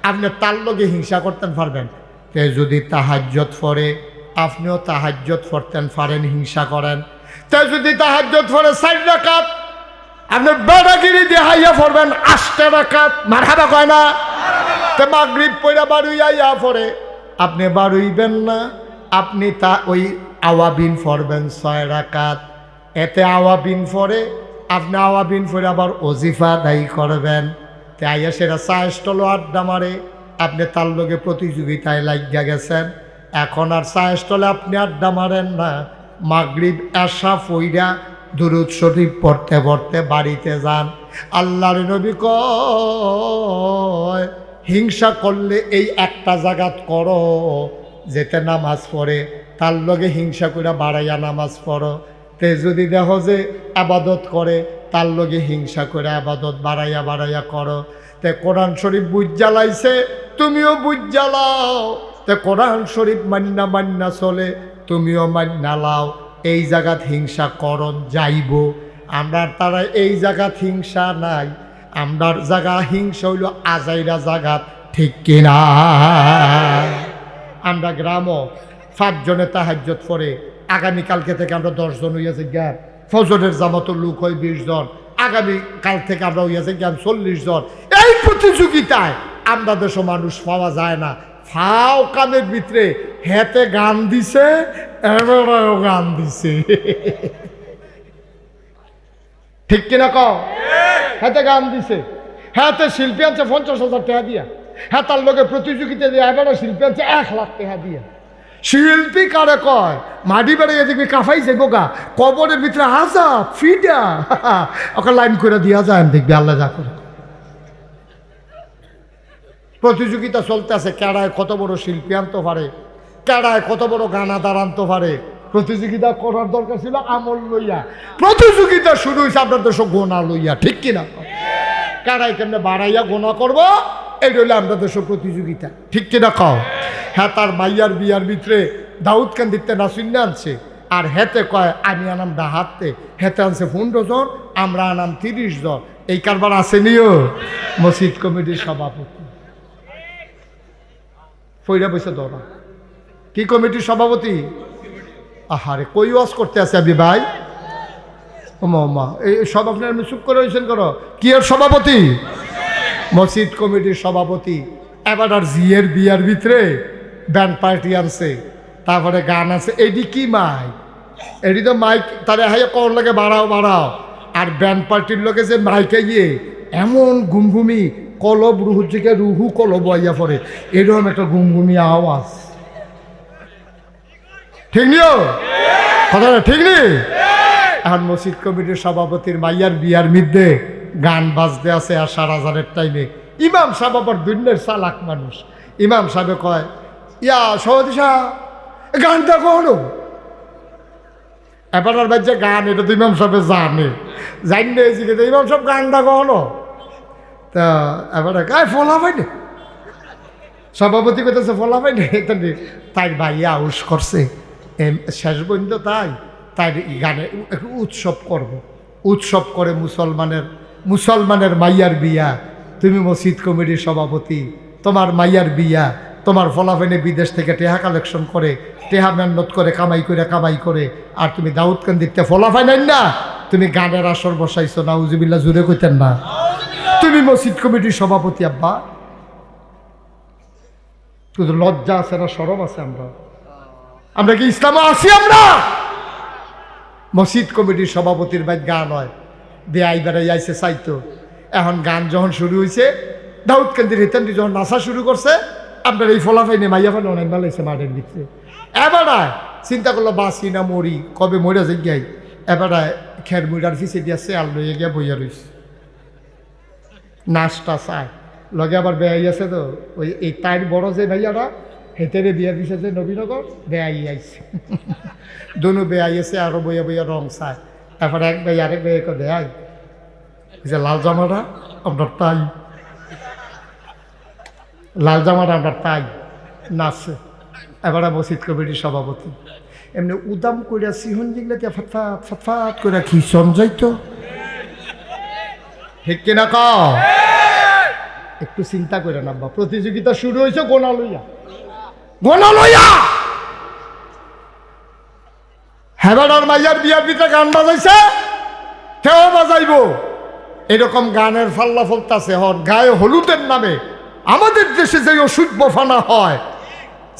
আপনি তার লগে হিংসা করতে পারবেন। তে যদি তাহাজ্জুদ পড়ে, আপনিও তাহাজ্জুদ পড়তেন পারেন, হিংসা করেন। তে যদি তাহাজ্জুদ পড়ে 4 রাকাত, আপনি বেড়াগিরি দেখাইয়া পড়বেন 8 রাকাত, মারহাবা কয় না? তে মাগরিব পড়া বাড়ুইয়া পড়ে, আপনি বাড়ুইবেন না, আপনি তা ওই আওয়াবিন পড়বেন 6 রাকাত। এতে আওয়াবিন পড়ে, আপনি আওয়াবিন পড়ে আবার ওজিফা দায়ী করবেন। তে আইয়া সেটা চা স্টলও আড্ডা মারে, আপনি তার লগে প্রতিযোগিতায় লাগিয়া গেছেন। এখন আর চা স্টলে আপনি আড্ডা মারেন না, মাগরিব এশা ফইরা দুরূদ শরীফ পড়তে পড়তে বাড়িতে যান। আল্লাহর নবী কয় হিংসা করলে এই একটা জায়গাত করো, যেতে নামাজ পড়ে তার লগে হিংসা করে বাড়াইয়া নামাজ পড়ো। তে যদি দেখো যে আবাদত করে, তার লগে হিংসা করে আবাদত বাড়াইয়া করো। তে কোরআন শরীফ বুঝ জ্বালাইছে, তুমিও বুঝ জ্বালাও। তে কোরআন শরীফ মান্না চলে, তুমিও মান্না লাও। এই জায়গাত হিংসা করণ যাইব। আমরা তারা এই জায়গাত হিংসা নাই, আমরার জায়গা হিংসা হইল আজাইরা জায়গাত, ঠিক কিনা? আমরা গ্রামও 5 জনে তাহাজ্জুদ পড়ে, আগামীকালকে থেকে আমরা 10 জন হইয়াছে জ্ঞান, ফজরের জামাতের লোক হয় 20 জন, আগামীকাল থেকে আমরা হইয়াছে জ্ঞান 40 জন। এই প্রতিযোগিতায় আমরা দেশে মানুষ পাওয়া যায় না। ফাও কামের ভিতরে হেতে গান দিছে, এবারও গান দিছে, ঠিক কিনা কও? হেতে গান দিছে, হেতে শিল্পী আনছে 50,000 টাকা দিয়া, হ্যাঁ তার লোকের প্রতিযোগিতা দিয়ে এবারে শিল্পী আনছে 1 লাখ টাকা দিয়া। শিল্পী কারে কয়? মাটি বেড়ে দেখবি কাফাই যাইব গা, কবরের ভিতরে আজাব ফিডা ওকে লাইন করে দিয়া যায়, দেখবি আল্লাহ যা করে। প্রতিযোগিতা চলতে আছে, কেডায় কত বড় শিল্পী আনতে পারে, কেডায় কত বড় গানাদার আনতে পারে। প্রতিযোগিতা করার দরকার ছিল আমল লইয়া, প্রতিযোগিতা শুরু হয়েছে আপনার দেশ গোনা লইয়া, ঠিক কিনা? কেডায় কেমনে বাড়াইয়া গোনা করবো, এই হইলে আমরা দেশ প্রতিযোগিতা, ঠিক কিনা কও? হ্যাঁ তার মাইয়ার বিয়ার ভিতরে দাউদ কান্দিতে নাসিন্না আনছে, আর হেতে কয় আমি আনাম ডাহাতে, হেতে আনছে 15 জন, আমরা আনাম 30 জন। এই কারবার আসেনিও মসজিদ কমিটির সভাপতি ফইরা বসে দৌড়া। কি কমিটির সভাপতি? আহারে কই ওয়াজ করতে আছে আবি ভাই, ওমা এই সব আপনার চুপ করে হয়েছেন করো। কি এর সভাপতি? মসজিদ কমিটির সভাপতি। এবার আর জিয়ের বিয়ার ভিতরে ব্যান্ড পার্টি আনছে, তারপরে গান আছে। এডি কি মাইক? এডি তো মাইক তারে হাইয়া কর লাগে বাড়াও। আর ব্যান্ড পার্টির লোকে যে মাইকে গিয়ে এমন ঘুমঘুমি কলব রুহু থেকে রুহু কলব আইয়া পড়ে, এরকম একটা ঘুমঘুমি আওয়াজ, ঠিক নিও কথাটা, ঠিক নি? এখন মসজিদ কমিটির সভাপতির মাইয়ার বিয়ার মধ্যে গান বাজতে আছে আর 4,000-এর টাইমে। ইমাম সাহেব আবার দুনিয়ার চালাক মানুষ। ইমাম সাহেব কয় ইয়া সভাপতি সাহেব গানটা কখনো এবার আর বাজছে গান, এটা তো ইমাম সাহেব জানে, জানলে ইমাম সাহেব গানটা কখনো তা এবার গায়ে ফলা পাই না, সভাপতি করতেছে ফলা পাই না, তাই ভাইয়া আউস করছে শেষ পর্যন্ত তাই গানে উৎসব করব, উৎসব করে মুসলমানের মাইয়ার বিয়া, তুমি মসজিদ কমিটির সভাপতি, তোমার মাইয়ার বিয়া, তোমার ফলাফেনে বিদেশ থেকে টেহা কালেকশন করে, টেহা মেহনত করে কামাই করে, আর তুমি দাউদকান্দিতে ফলাফাই নাই না, তুমি গানের আসর বসাইছো, নাউজুবিল্লাহ জুড়ে কইতেন না, তুমি মসজিদ কমিটির সভাপতি আব্বা। শুধু লজ্জা আছে না শরম আছে? আমরা কি ইসলামে আছি? আমরা মসজিদ কমিটির সভাপতির বাইর গান হয়, বেআই বেড়াই আইসে চাইতো, এখন গান যখন শুরু হয়েছে, দাউদকান্দির হিতান্দি যখন নাচা শুরু করছে, আপনার এই ফলাফাইনে মাইয়া ফাইনে অনেক ভালো হয়েছে মাঠের ভিতরে। এবারায় চিন্তা করলো বাঁচি না মরি, কবে মরে যাই গাই, এবারায় খের মুড়ার ফিসে দিয়ে শেয়াল লইয়া গিয়া বইয়া রয়েছে, নাচটা চায় লগে আবার বেআই আছে তো, ওই এই তার বড় যে ভাইয়ারা হেতেরে বিয়া দিছে যে নবীনগর, বেআই আইছে দোনো বেআই আছে, আরো বইয়া বইয়া রং চায়। তারপরে এক ভাই আরেক ভাইকে দেয় যে লাল জামাটা আপনার তাই, লাল জামাটা আপনার তাই নাচছে। এবারে মসজিদ কমিটির সভাপতি এমনি উদাম করিয়া সিহন যেগুলো দিয়ে ফাটফাট ফাটফাট করে খিসন যাইতো, ঠিক কিনা ক? একটু চিন্তা করে নাম্বা, প্রতিযোগিতা শুরু হয়েছে গোনা লইয়া হেবাডার মাইয়ার বিয়ার ভিতরে গান বাজাইছে, কেউ বাজাইব, এরকম গানের ফাল্লা ফলতাছে। হন গায়ে হলুদের নামে আমাদের দেশে যে ওষুধ বফানা হয়,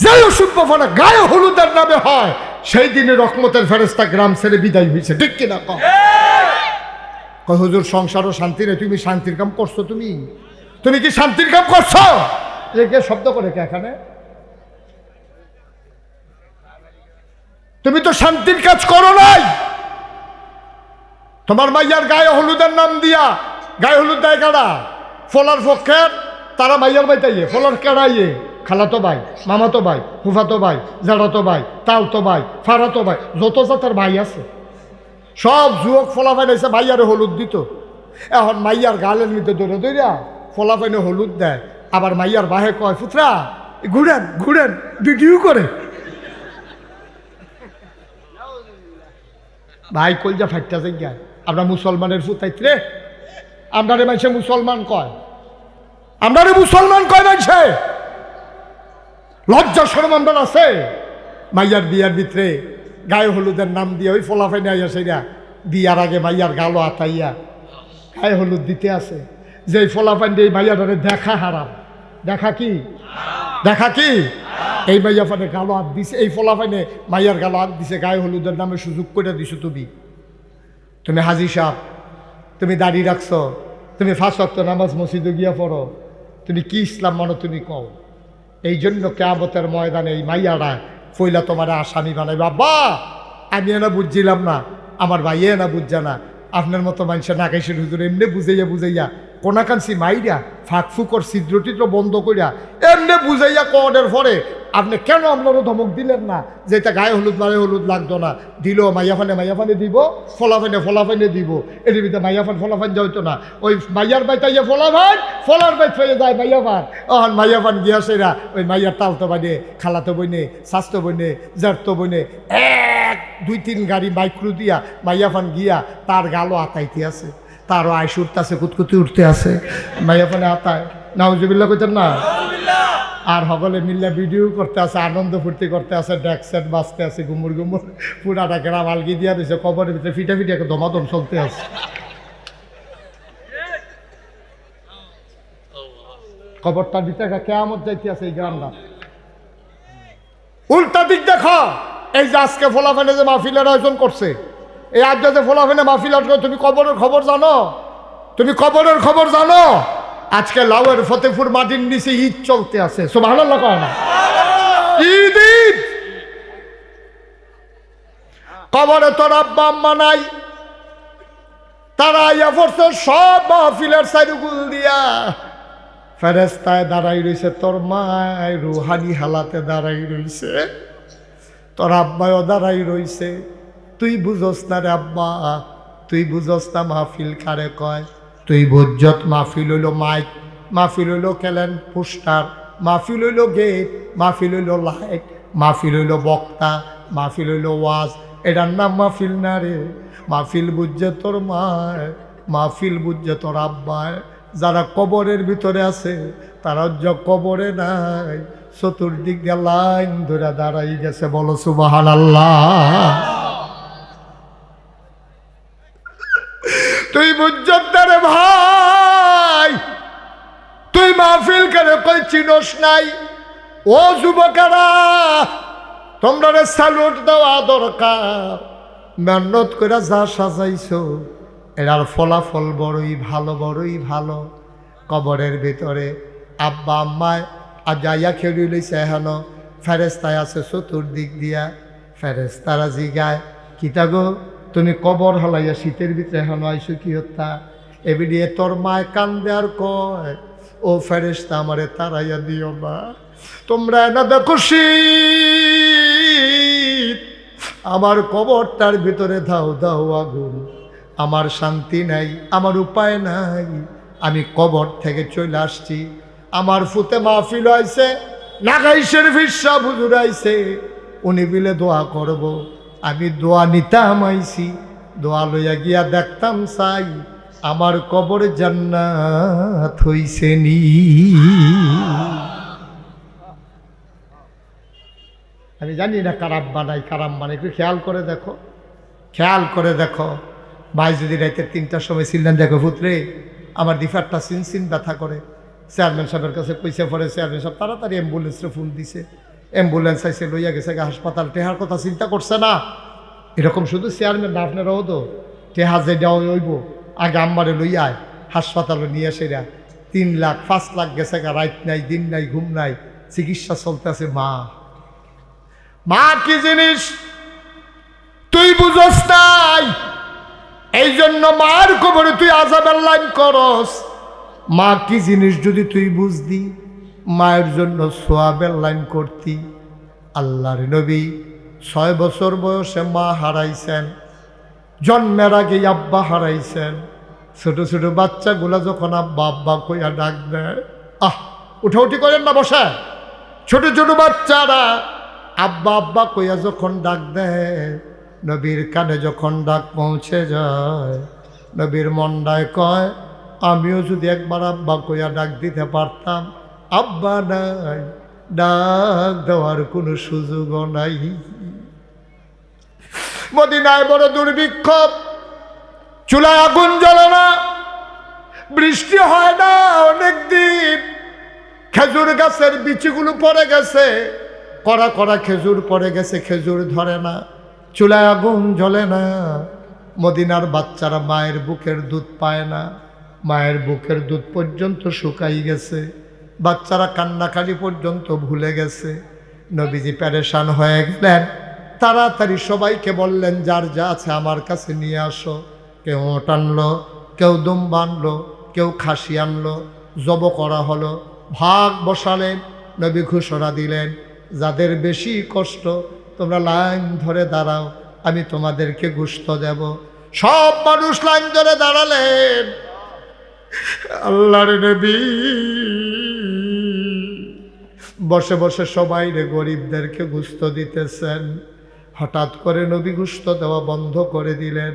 যে ওষুধ বফানা গায়ে হলুদের নামে হয়, সেই দিনে রহমতের ফেরেশতা গ্রাম ছেড়ে বিদায় হয়েছে, ঠিক কিনা কয়? হুজুর সংসারও শান্তি নেই, তুমি শান্তির কাম করছো, তুমি কি শান্তির কাম করছো? কে শব্দ করে কে এখানে? তুমি তো শান্তির কাজ করো নাই। তোমার মাইয়ার গায়ে হলুদের নাম দিয়া, গায়ে হলুদ দেয় কারা? ফলার পক্ষের তারা মাইয়ার বাইতাইয়ে, ফলার কেড়াইয়ে খালাতো ভাই, মামাতো ভাই, ফুফাতো ভাই, জাড়াতো ভাই, তালতো ভাই, ফারাতো ভাই, যত জাতের ভাই আছে সব যুবক ফলাফাইন এসে মাইয়ারে হলুদ দিত। এখন মাইয়ার গালের নিতে দৌড়ে দৌড়া ফলাফাইনে হলুদ দেয়, আবার মাইয়ার বাহে কয় ফুতরা ঘুরেন ভিডিও করে। ভাই কলজা ফাইটটা যাই, আমরা মুসলমানের ফুতাইত্রে, আমরারে মানুষে মুসলমান কয়, আমরারে মুসলমান কয় মানুষে, লজ্জা শরম আমরা আছে? মাইয়ার বিয়ার ভিতরে গায়ে হলুদের নাম দিয়ে ওই ফলাফাইনে আইয়া সেরা বিয়ার আগে মাইয়ার গালো আতাইয়া গায়ে হলুদ দিতে আছে, যে ফলাফাইন দিয়ে মাইয়াটারে দেখা হারাম, দেখা কি এই মাইয়া ফানে গালো হাত দিছে, এই ফলাফাইনে মাইয়ার গালো হাত দিছে, গায়ে হলুদের নামে সুযোগ করে দিছো। তুমি হাজি সাহেব, তুমি দাড়ি রাখছো, তুমি 5 ওয়াক্ত নামাজ মসজিদে গিয়া পড়ো, তুমি কি ইসলাম মানো তুমি কও? এই জন্য কিয়ামতের ময়দানে এই মাইয়ারা ফইলা তোমার আসামি বানাই। বাবা আমি না বুঝছিলাম না, আমার ভাইয়ে না বুঝছে না, আপনার মতো মানুষের নাকাইশের হুজুর এমনি বুঝাইয়া কোনাকান্সি মাইরা ফাঁকফুকর ছিদ্র টিদ্র বন্ধ করিয়া এমনি বুঝাইয়া কনের পরে আপনি কেন আপনারও ধমক দিলেন না যে এটা গায়ে হলুদ মারে হলুদ লাগতো না, দিল মাইয়াফানে দিব, ফলাফাইনে দিব, এর ভিতরে মাইয়াফান ফলাফান যাইতো না, ওই মাইয়ার বাইতাইয়া ফলার বাইত ফেলে যায় মাইয়াফান। মাইয়াফান গিয়া সেরা ওই মাইয়ার তালতো বাইনে, খালাতো বইনে, স্বাস্থ্য বইনে, জারতো বইনে 1 2 3 গাড়ি মাইক্রো দিয়া মাইয়াফান গিয়া তার গালো আতাইতে আছে, তারও আইস উঠতেছে, কুতকুতি উঠতে আছে, মাইয়াফানে আতায় নাউজুবিল্লাহ কইতেন না, আর সকলে মিল্লা ভিডিও করতে আছে, আনন্দ ফুর্তি করতে আছে, ডেক সেট বাজতে আছে, গুমুর পুরাটা গ্রাম আলগি দিয়া দিছে, কবরের ভিতরে ফিটা একটা দমাদম চলতে আছে। কবরটার ভিতরে কেয়ামত যাইতে আছে এই গ্রামটা। উল্টা দিক দেখো, এই যে আজকে ফলাফেনে যে মাহফিলের আয়োজন করছে, এই আজ যে ফলাফেনে মাহফিল আয়োজন, তুমি কবরের খবর জানো? আজকে লাউয়ের ফতেপুর মাটির নিচে ঈদ চলতে আছে, সুবহানাল্লাহ কয় না? ঈদ কবরে তোর আব্বা আম্মা নাই, তারা আইয়া পড়ছে সব মাহফিলের সাইডুগুল দিয়া, ফেরেস্তায় দাঁড়াই রইছে, তোর মায় রুহানি হালাতে দাঁড়াই রইছে, তোর আব্বাও দাঁড়াই রইছে। তুই বুঝস না রে আব্বা, তুই বুঝস না মাহফিল কারে কয়, তুই বুঝত মাহফিল হইল মাইক, মাহফিল হইল ক্যালেন পোস্টার, মাহফিল হইল গেট, মাহফিল হইল লাইট, মাহফিল হইল বক্তা, মাহফিল হইল ওয়াজ। এটার নাম মাহফিল না রে। মাহফিল বুঝছে তোর মায়, মাহফিল বুঝছে তোর আব্বায়। যারা কবরের ভিতরে আছে তারা কবরে নাই, চতুর্দিক দিয়ে লাইন ধরে দাঁড়াই গেছে। বলো সুবহানাল্লাহ। তুই বুঝত রে ভাই, তুই মাহফিল করে কই চিনস নাই? ও যুবকেরা, তোমরা রে স্যালুট দেওয়া দরকার। মেহনত করে যা সাজাইছো এটার ফলাফল বড়ই ভালো, বড়ই ভালো। কবরের ভিতরে আব্বা আম্মায় যাইয়া খেলি লইছে, হেন ফেরেস্তায় আছে চতুর্দিক দিয়া। ফেরেস্তারা জিগায়, কিতা গো তুমি কবর হলাইয়া শীতের ভিতরে হেন আইসো কি হত্যা? এবিডিয়ে তোর মায় কান্দে আর কয়, ও ফেরেস্তা আমারে তারাইয়া দিও না, তোমরা না দেখো শীত, আমার কবরটার ভিতরে দাও দাও আগুন। আমার শান্তি নাই, আমার উপায় নাই, আমি কবর থেকে চলে আসছি। আমার ফুতে মাহফিল হয়েছে, নাগাইশের ফিরসা হুজুর আইছে, উনি বিলে দোয়া করব। আমি দোয়া নিতাম আইছি, দোয়া লইয়া গিয়া দেখতাম চাই আমার কবর জান্নাত হইছে নি। আমি জানি না কারাম বানাই কারাম বানাই, একটু খেয়াল করে দেখো, খেয়াল করে দেখো। ভাই যদি রাইতে 3টার সময় ছিলেন, দেখো পুত্রে আমার ডিফারটা সিনসিন ব্যথা করে। চেয়ারম্যান সাহেবের কাছে পয়সা পড়ে, চেয়ারম্যান সাহেব তাড়াতাড়ি অ্যাম্বুলেন্সে ফোন দিছে, অ্যাম্বুলেন্স আইসে লইয়া গেছে হাসপাতাল। টেহার কথা চিন্তা করছে না? এরকম শুধু চেয়ারম্যান না, আপনারাও তো টেহা যে দেওয়া হইব আগে আম্মারে লইয়ায় হাসপাতালে নিয়ে সেরা 3 লাখ 5 লাখ গেছে, রাত নাই দিন নাই ঘুম নাই, চিকিৎসা চলতেছে। মা, মা কি জিনিস তুই বুঝস নাই, এই জন্য মার কবরে তুই আযাবের লাইন করস। মা কি জিনিস যদি তুই বুঝতি, মায়ের জন্য সোয়াবের লাইন করতি। আল্লাহর নবী 6 বছর বয়সে মা হারাইছেন, জন্মের আগে আব্বা হারাইছেন। ছোট ছোট বাচ্চাগুলা যখন আব্বা আব্বা কইয়া ডাক দেয়, উঠাউঠি করেন না, বসে। ছোট ছোট বাচ্চারা আব্বা আব্বা কইয়া যখন ডাক দেয়, নবীর কানে যখন ডাক পৌঁছে যায়, নবীর মনটায় কয়, আমিও যদি একবার আব্বা কইয়া ডাক দিতে পারতাম। আব্বা নাই, ডাক দেওয়ার কোনো সুযোগও নাই। মদিনায় বড় দুর্ভিক্ষ, চুলায় আগুন জ্বলে না, বৃষ্টি হয় না অনেক দিন। খেজুর গাছের বিচিগুলো পড়ে গেছে, কড়া কড়া খেজুর পড়ে গেছে, খেজুর ধরে না, চুলায় আগুন জ্বলে না। মদিনার বাচ্চারা মায়ের বুকের দুধ পায় না, মায়ের বুকের দুধ পর্যন্ত শুকাই গেছে, বাচ্চারা কান্নাকাটি পর্যন্ত ভুলে গেছে। নবীজি পেরেশান হয়ে গেলেন, তাড়াতাড়ি সবাইকে বললেন, যার যা আছে আমার কাছে নিয়ে আসো। কেউ ওট আনলো, কেউ দুম্বা আনলো, কেউ খাসি আনলো, জব করা হলো, ভাগ বসালেন। নবী ঘোষণা দিলেন, যাদের বেশি কষ্ট তোমরা লাইন ধরে দাঁড়াও, আমি তোমাদেরকে গোশত দেব। সব মানুষ লাইন ধরে দাঁড়ালেন। আল্লাহর নবী বসে বসে সবাই রে গরিবদেরকে গোশত দিতেছেন। হঠাৎ করে নবী গোশত দেওয়া বন্ধ করে দিলেন।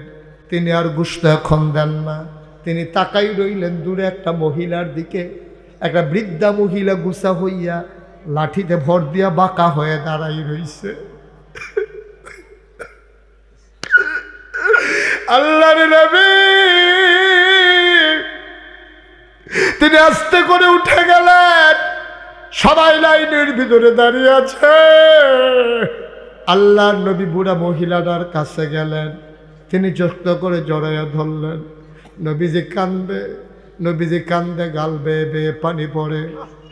তিনি আর গোশত এখন দেন না, তিনি তাকাই রইলেন দূরে একটা মহিলার দিকে। একটা বৃদ্ধা মহিলা গুছা হইয়া লাঠিতে ভর দিয়া বাঁকা হয়ে দাঁড়াই রইছে। আল্লাহর নবী তিনি আস্তে করে উঠে গেলেন, সবাই লাইনের ভিতরে দাঁড়িয়ে আছে। আল্লাহর নবী বুড়া মহিলাটার কাছে গেলেন, তিনি যত্ন করে জড়াইয়া ধরলেন। নবীজি কান্দে, নবীজি কান্দে, গাল বেয়ে বেয়ে পানি পড়ে।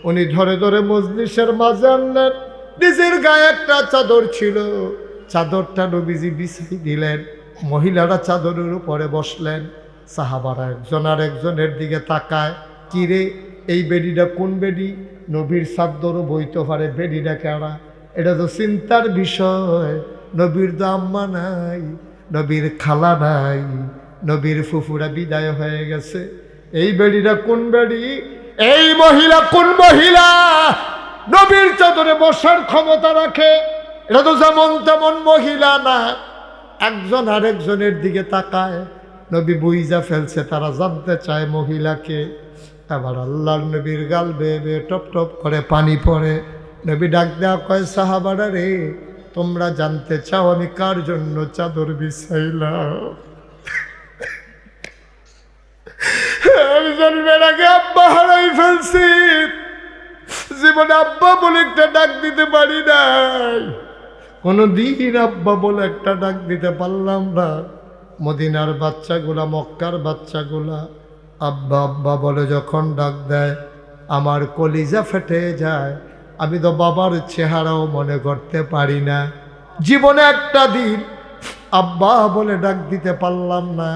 উনি ধরে ধরে মজলিসের মাঝে আনলেন। নিজের গায়ে একটা চাদর ছিল, চাদরটা নবীজি বিছাই দিলেন। মহিলারা চাদরের উপরে বসলেন। সাহাবারা একজন আর একজনের দিকে তাকায়, কিরে এই বেডিটা কোন বেডি? নবীর চাদরও বইতে পারে, বেডিটা কেনা? এটা তো চিন্তার বিষয়। নবীর তো আম্মা নাই, নবীর খালা নাই, নবীর ফুফুরা বিদায় হয়ে গেছে। এই বেড়িটা কোন বেড়ি? এই মহিলা কোন মহিলা নবীর চাদরে বসার ক্ষমতা রাখে? এটা তো যেমন তেমন মহিলা না। একজন আরেকজনের দিকে তাকায়, নবী বুইজা ফেলছে, তারা জানতে চায় মহিলাকে। আবার আল্লাহর নবীর গাল বেয়ে বেয়ে টপ টপ করে পানি পড়ে। নবী ডাক দেওয়া কয়, সাহাবারা রে, তোমরা জানতে চাও আমি কার জন্য চাদর বিছাইলাম? আমি জন্মের আগে আব্বা হারাই ফেলছি, জীবনে আব্বা বলে একটা ডাক দিতে পারি নাই, কোনদিন আব্বা বলে একটা ডাক দিতে পারলাম না। মদিনার বাচ্চাগুলা, মক্কার বাচ্চাগুলা আব্বা আব্বা বলে যখন ডাক দেয়, আমার কলিজা ফেটে যায়। আমি তো বাবার চেহারাও মনে করতে পারি না। জীবনে একটা দিন আব্বা বলে ডাক দিতে পারলাম না।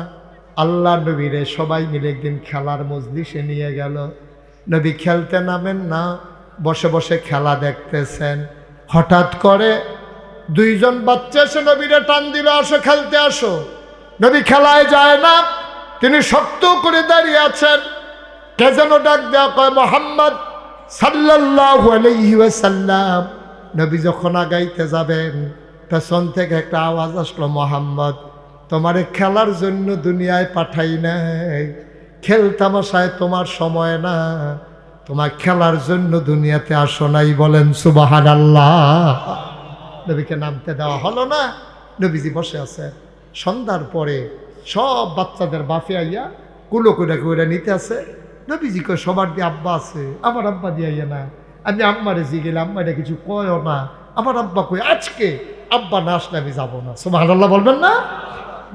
আল্লাহ নবীরে সবাই মিলে একদিন খেলার মজলিসে নিয়ে গেল। নবী খেলতে নামেন না, বসে বসে খেলা দেখতেছেন। হঠাৎ করে দুইজন বাচ্চা এসে নবীরে টান দিল, আসো খেলতে আসো। নবী খেলায় যায় না, তিনি শক্ত করে দাঁড়িয়ে আছেন। কে যেন ডাক দেওয়া কয়, মুহাম্মদ সাল্লাল্লাহু আলাইহি ওয়াসাল্লাম। নবী যখন আগাইতে যাবেন, পেছন থেকে একটা আওয়াজ আসলো, মুহাম্মদ তোমারে খেলার জন্য দুনিয়ায় পাঠাই নাই, খেল তামাশায় তোমার সময় না, তোমার খেলার জন্য দুনিয়াতে আসো নাই। বলেন সুবহানাল্লাহ। নবীকে নামতে দেওয়া হলো না, নবীজি বসে আছে। সন্ধ্যার পরে সব বাচ্চাদের বাফে আইয়া কুলো করে করে নিতে আছে। নবীজি কয়, সবার দিয়ে আব্বা আছে, আমার আব্বা দিয়ে আইয়া না। আমি আম্মারে জি গেলে আম্মারে কিছু কয়ও না। আমার আব্বা কই, আজকে আব্বা না আসলে আমি যাবো না। সুবহানাল্লাহ বলবেন না?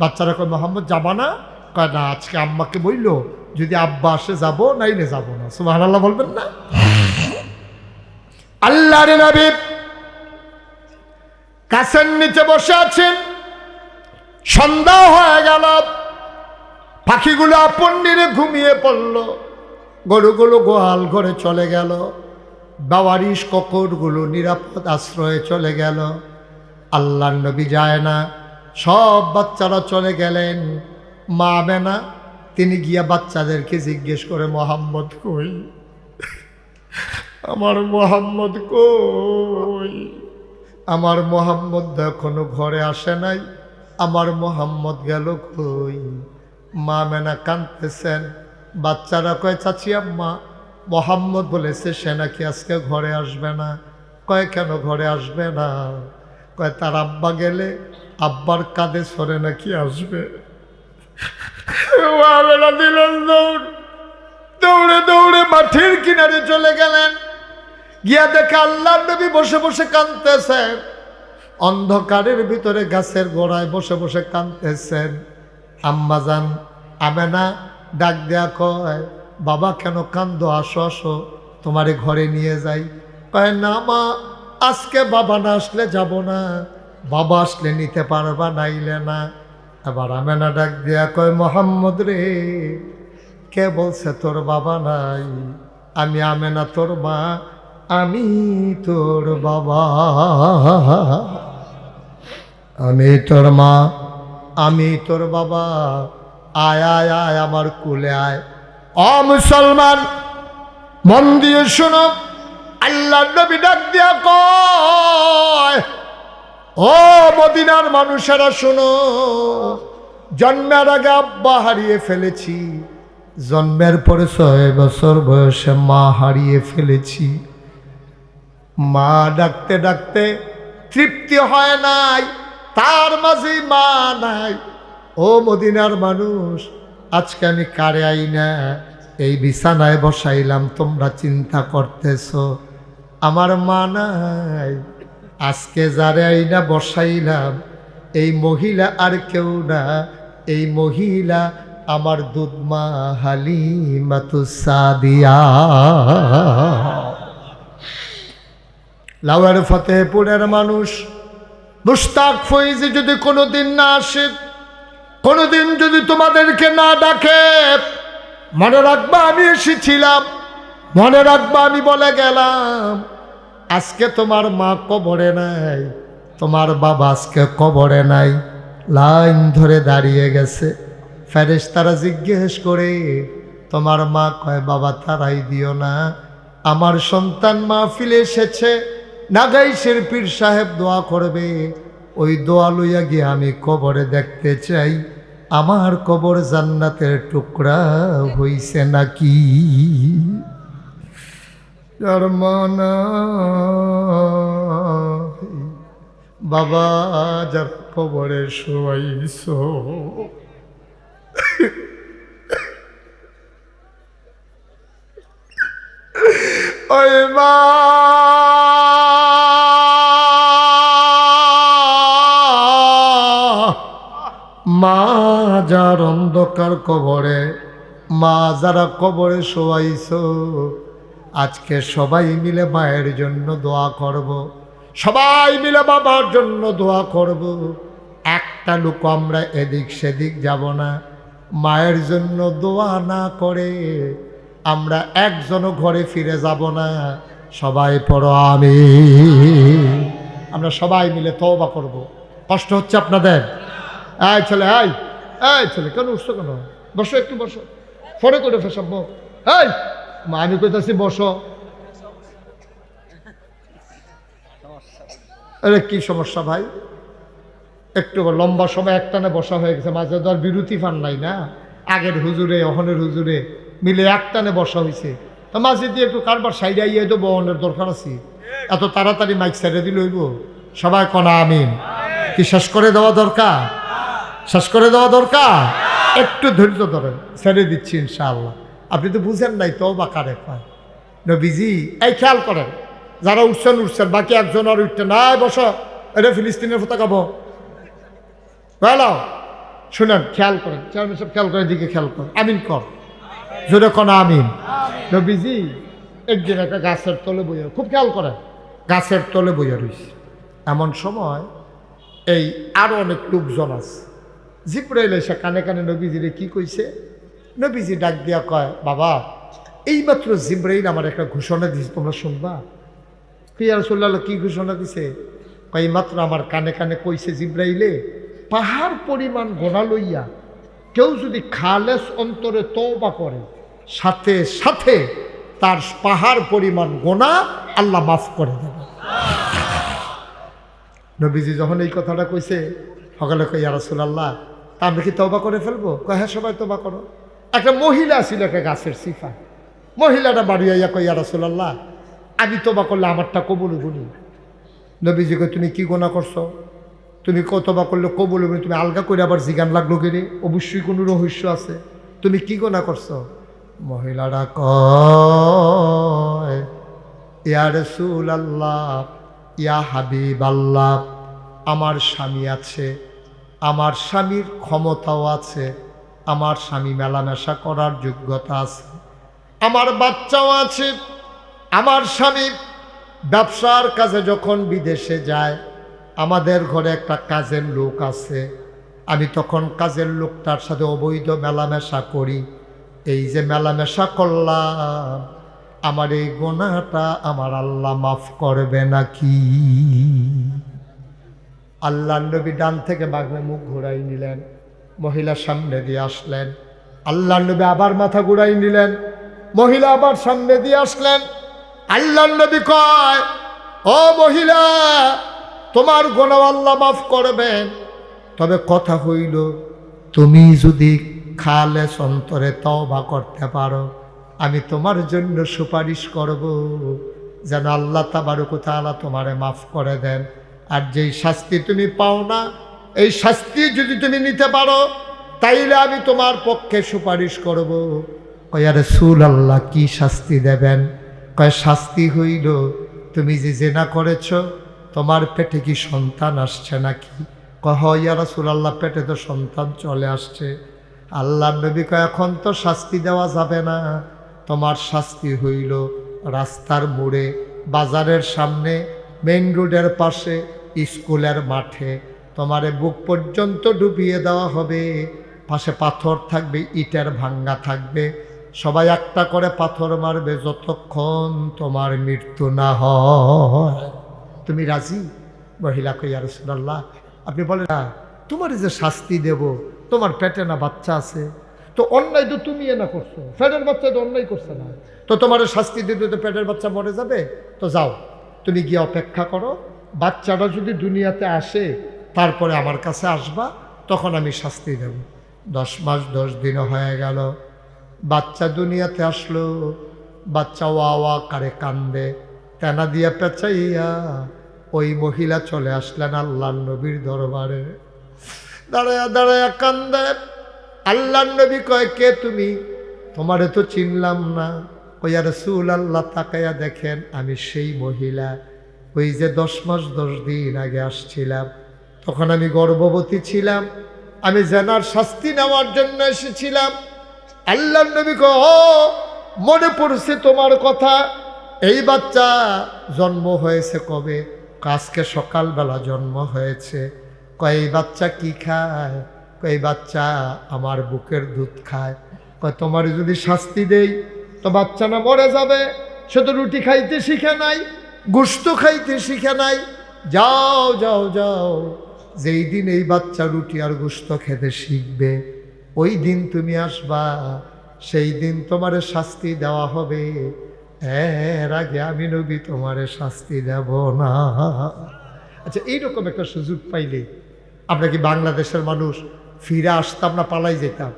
বাচ্চারা কয়, মোহাম্মদ যাবা না? কয় না, আজকে আম্মাকে বলল যদি আব্বা আসে যাবো, নাইলে যাবো না। সুবহানাল্লাহ বলবেন না? আল্লাহর নবী গাছের নিচে বসে আছেন। সন্ধ্যা হয়ে গেল, পাখিগুলো আপন নিরে ঘুমিয়ে পড়ল, গরুগুলো গোয়াল ঘরে চলে গেল, বাওয়ারিশ ককরগুলো নিরাপদ আশ্রয়ে চলে গেল। আল্লাহর নবী যায় না, সব বাচ্চারা চলে গেলেন। মা আমেনা তিনি গিয়া বাচ্চাদেরকে জিজ্ঞেস করে, মোহাম্মদ কই? আমার মোহাম্মদ কই? আমার মোহাম্মদ এখনো ঘরে আসে নাই, আমার মোহাম্মদ গেল কই? মা আমেনা কাঁদতেছেন। বাচ্চারা কয়, চাচি আম্মা, মোহাম্মদ বলেছে সে নাকি আজকে ঘরে আসবে না। কয়, কেন ঘরে আসবে না? কয়, তার আব্বা গেলে আব্বার কাঁধে সরে নাকি আসবে। দিলেন দৌড়, দৌড়ে দৌড়ে মাঠের কিনারে চলে গেলেন। গিয়া দেখে আল্লাহর নবী বসে বসে কাঁদতেছেন। অন্ধকারের ভিতরে গাছের গোড়ায় বসে বসে কাঁদতেছেন। আম্মাজান আমেনা ডাক দেয়া কয়, বাবা কেন কান্দো? আসো আসো, তোমারে ঘরে নিয়ে যাই। কয়, না মা, আজকে বাবা না আসলে যাব না, বাবা আসলে নিতে পারবা, নাইলে না। আবার আমেনা ডাক দেয়া কয়, মোহাম্মদ রে, কে বলছে তোর বাবা নাই? আমি আমেনা তোর মা, আমি তোর বাবা, আমি তোর মা, আমি তোর বাবা। আয় আয় আয় আমার কুলে আয়। ও মুসলমান, মন দিয়ে শোনো, আল্লাহর নবী ডাক দিয়া কয়, ও মদিনার মানুষেরা শোনো, জন্মের আগে আব্বা হারিয়ে ফেলেছি, জন্মের পরে 6 বছর বয়সে মা হারিয়ে ফেলেছি। মা ডাকতে ডাকতে তৃপ্তি হয় নাই, তার মাঝে মা নাই। ও মদিনার মানুষ, আজকে আমি কারে আইনা এই বিছানায় বসাইলাম, তোমরা চিন্তা করতেছ আমার মা নাই। আজকে যারে আইনা বসাইলাম এই মহিলা আর কেউ না, এই মহিলা আমার দুধমা হালিমাতুস সাদিয়া। লাউয়ার ফতেহপুরের মানুষ মুশতাক ফৈজি যদি কোনোদিন না আসে, কোনোদিন যদি তোমাদেরকে না ডাকে, মনে রাখবা আমি এসেছিলাম, মনে রাখবা আমি বলে গেলাম। আজকে তোমার মা কবরে নাই, তোমার বাবা আজকে কবরে নাই, লাইন ধরে দাঁড়িয়ে গেছে। ফেরেশতারা জিজ্ঞেস করে, তোমার মা কয় বাবা তারাই দিও না, আমার সন্তান মাহফিলে এসেছে, নাগাইশের পীর সাহেব দোয়া করবে, ওই দোয়া লইয়া গিয়ে আমি কবরে দেখতে চাই আমার কবর জান্নাতের টুকরা হইছে নাকি। বাবা যার কবরে শোয়াইছ, ওই মা মা যার অন্ধকার কবরে, মা যারা কবরে শোয়াইছ, আজকে সবাই মিলে মায়ের জন্য দোয়া করব, সবাই মিলে বাবার জন্য দোয়া করব। একটা লোক আমরা এদিক সেদিক যাব না, মায়ের জন্য দোয়া না করে আমরা একজনও ঘরে ফিরে যাব না। সবাই পড়ো আমিন। আমরা সবাই মিলে তওবা করব। কষ্ট হচ্ছে আপনাদের? এই ছেলে, এই ছেলে, কেন উঠছো কেন? বসো, একটু বসো, ফোনে করে ফেসব। এই মা, আমি কইতাছি বসো। আরে কি সমস্যা ভাই? একটু লম্বা সময় একটানে বসা হয়ে গেছে, মাঝে তো আর বিরতি পান নাই না। আগের হুজুরে অহনের হুজুরে মিলে একটানে বসা হয়েছে, তো মাঝে দিয়ে একটু কারবার সাইডে আইয়ে তো বহনের দরকার আছে। এত তাড়াতাড়ি মাইক সাইডে দিলে হইব? সবাই কনা আমিন। কি শেষ করে দেওয়া দরকার? শেষ করে দেওয়া দরকার? একটু ধৈর্য ধরেন, ছেড়ে দিচ্ছি ইনশাআল্লাহ। আপনি তো বুঝেন নাই তো বা কারে পায় নবীজি। এই খেয়াল করেন, যারা উঠছেন উঠছেন, বাকি একজন আর উঠতে নাই। বসো, এটা ফিলিস্তিনের পতাকা বো। হ্যালো, শুনেন, খেয়াল করেন, চেয়ারম্যান সাহেব খেয়াল করে, দিকে খেয়াল কর, আমিন কর, জোরে কনা আমিন। নবীজি একদিন একটা গাছের তলে বইয়া, খুব খেয়াল করেন, গাছের তলে বইয়া রয়েছে। এমন সময় এই আরো অনেক লোকজন আছে। জিব্রাইল এসে কানে কানে নবীজিরে কি কইছে? নবীজি ডাক দিয়া কয়, বাবা এইমাত্র জিব্রাইল আমার একটা ঘোষণা দিছে, তোমরা শুনবা। কি রাসূলুল্লাহ, কি ঘোষণা দিছে? কয় মাত্র আমার কানে কানে কইছে জিব্রাইলে, পাহাড় পরিমাণ গোনা লইয়া কেউ যদি খালেস অন্তরে তওবা করে, সাথে সাথে তার পাহাড় পরিমাণ গোনা আল্লাহ মাফ করে দেবে। নবীজি যখন এই কথাটা কইছে, সকালে কই, ইয়া রাসূলুল্লাহ, তা আমরা কি তওবা করে ফেলবো? কয় হ্যাঁ, সবাই তওবা করো। একটা মহিলা ছিল, একটা গাছের সিফা। মহিলাটা বাড়ি আইয়া কই, ইয়া রাসূলুল্লাহ, আমি তওবা করলে আমারটা কবুল হবনি। নবীজি কই, তুমি কি গোনা করছো? তুমি তওবা করলে কবুল হবনি, তুমি আলগা করে আবার জিগান লাগলো কেরে? অবশ্যই কোনো রহস্য আছে। তুমি কি গোনা করছো? মহিলাটা কয়, ইয়া রাসূলুল্লাহ, ইয়া হাবিবাল্লাহ, আমার স্বামী আছে, আমার স্বামীর ক্ষমতাও আছে, আমার স্বামী মেলামেশা করার যোগ্যতা আছে, আমার বাচ্চাও আছে। আমার স্বামী ব্যবসার কাজে যখন বিদেশে যায়, আমাদের ঘরে একটা কাজের লোক আছে, আমি তখন কাজের লোকটার সাথে অবৈধ মেলামেশা করি। এই যে মেলামেশা করলাম, আমার এই গুনাহটা আমার আল্লাহ মাফ করবে নাকি? আল্লাহ নবী ডান থেকে বাগনে মুখ ঘুরাই নিলেন, মহিলা সামনে দিয়ে আসলেন। আল্লাহ নবী আবার মাথা ঘুরাই নিলেন, মহিলা আবার সামনে দিয়ে আসলেন। আল্লাহ নবী কয়, ও মহিলা, তোমার গুনাহ আল্লাহ মাফ করবেন, তবে কথা হইল, তুমি যদি খালেস অন্তরে তওবা করতে পারো, আমি তোমার জন্য সুপারিশ করব যেন আল্লাহ তাবারক ওয়া তাআলা তোমারে মাফ করে দেন। আর যেই শাস্তি তুমি পাও না, এই শাস্তি যদি তুমি নিতে পারো, তাইলে আমি তোমার পক্ষে সুপারিশ করব। কয়, রাসূলুল্লাহ, কি শাস্তি দেবেন? কয়, শাস্তি হইল, তুমি যে জিনা করেছ, তোমার পেটে কি সন্তান আসছে নাকি? কয়, হ ইয়া রাসূলুল্লাহ, পেটে তো সন্তান চলে আসছে। আল্লাহ নবী কয়, এখন তো শাস্তি দেওয়া যাবে না, তোমার শাস্তি হইল রাস্তার মোড়ে, বাজারের সামনে, মেইন রোডের পাশে, স্কুলের মাঠে তোমারে বুক পর্যন্ত ডুবিয়ে দেওয়া হবে। পাশে পাথর থাকবে, ইটের ভাঙ্গা থাকবে, সবাই একটা করে পাথর মারবে যতক্ষণ তোমার মৃত্যু না হয়। তুমি রাজি? মহিলা কই, ইয়া রাসূলুল্লাহ, আপনি বলেন না, তোমার যে শাস্তি দেব, তোমার পেটে না বাচ্চা আছে, তো অন্যায় তো তুমি না করছো, পেটের বাচ্চা তো অন্যায় করছে না, তো তোমার শাস্তি দিতে তো পেটের বাচ্চা মরে যাবে। তো যাও, তুমি গিয়ে অপেক্ষা করো, বাচ্চাটা যদি দুনিয়াতে আসে তারপরে আমার কাছে আসবা, তখন আমি শাস্তি দেব। 10 মাস 10 দিন হয়ে গেল, বাচ্চা দুনিয়াতে আসলো। বাচ্চা ওয়া ওয়া করে কান্দে, তেনা দিয়া পেঁচাইয়া ওই মহিলা চলে আসলেন আল্লাহর নবীর দরবারে। দাঁড়ায়া দাঁড়ায়া কান্দে। আল্লাহর নবী কয়, কে তুমি? তোমারে তো চিনলাম না। কইয়া রাসূলুল্লাহ, তাকায়া দেখেন আমি সেই মহিলা, ওই যে 10 মাস 10 দিন আগে আসছিলাম, তখন আমি গর্ভবতী ছিলাম, আমি জেনার শাস্তি নেওয়ার জন্য এসেছিলাম। আল্লাহর নবী কয়, ও মনে পড়ছে তোমার কথা। এই বাচ্চা জন্ম হয়েছে কবে? আজকে সকালবেলা জন্ম হয়েছে। কয় এই বাচ্চা কি খায়? কয় বাচ্চা আমার বুকের দুধ খায়। কয় তোমার যদি শাস্তি দেই তো বাচ্চা না মরে যাবে? সে তো রুটি খাইতে শিখে নাই, গোশত খাইতে শিখে নাই। যাও যাও যাও, যেই দিন এই বাচ্চা রুটি আর গোশত খেতে শিখবে ওই দিন তুমি আসবা, সেই দিন তোমারে শাস্তি দেওয়া হবে। এর আগে আমি নবী তোমারে শাস্তি দেব না। আচ্ছা, এইরকম একটা সুযোগ পাইলে আমরা কি বাংলাদেশের মানুষ ফিরে আসতাম না পালাই যেতাম?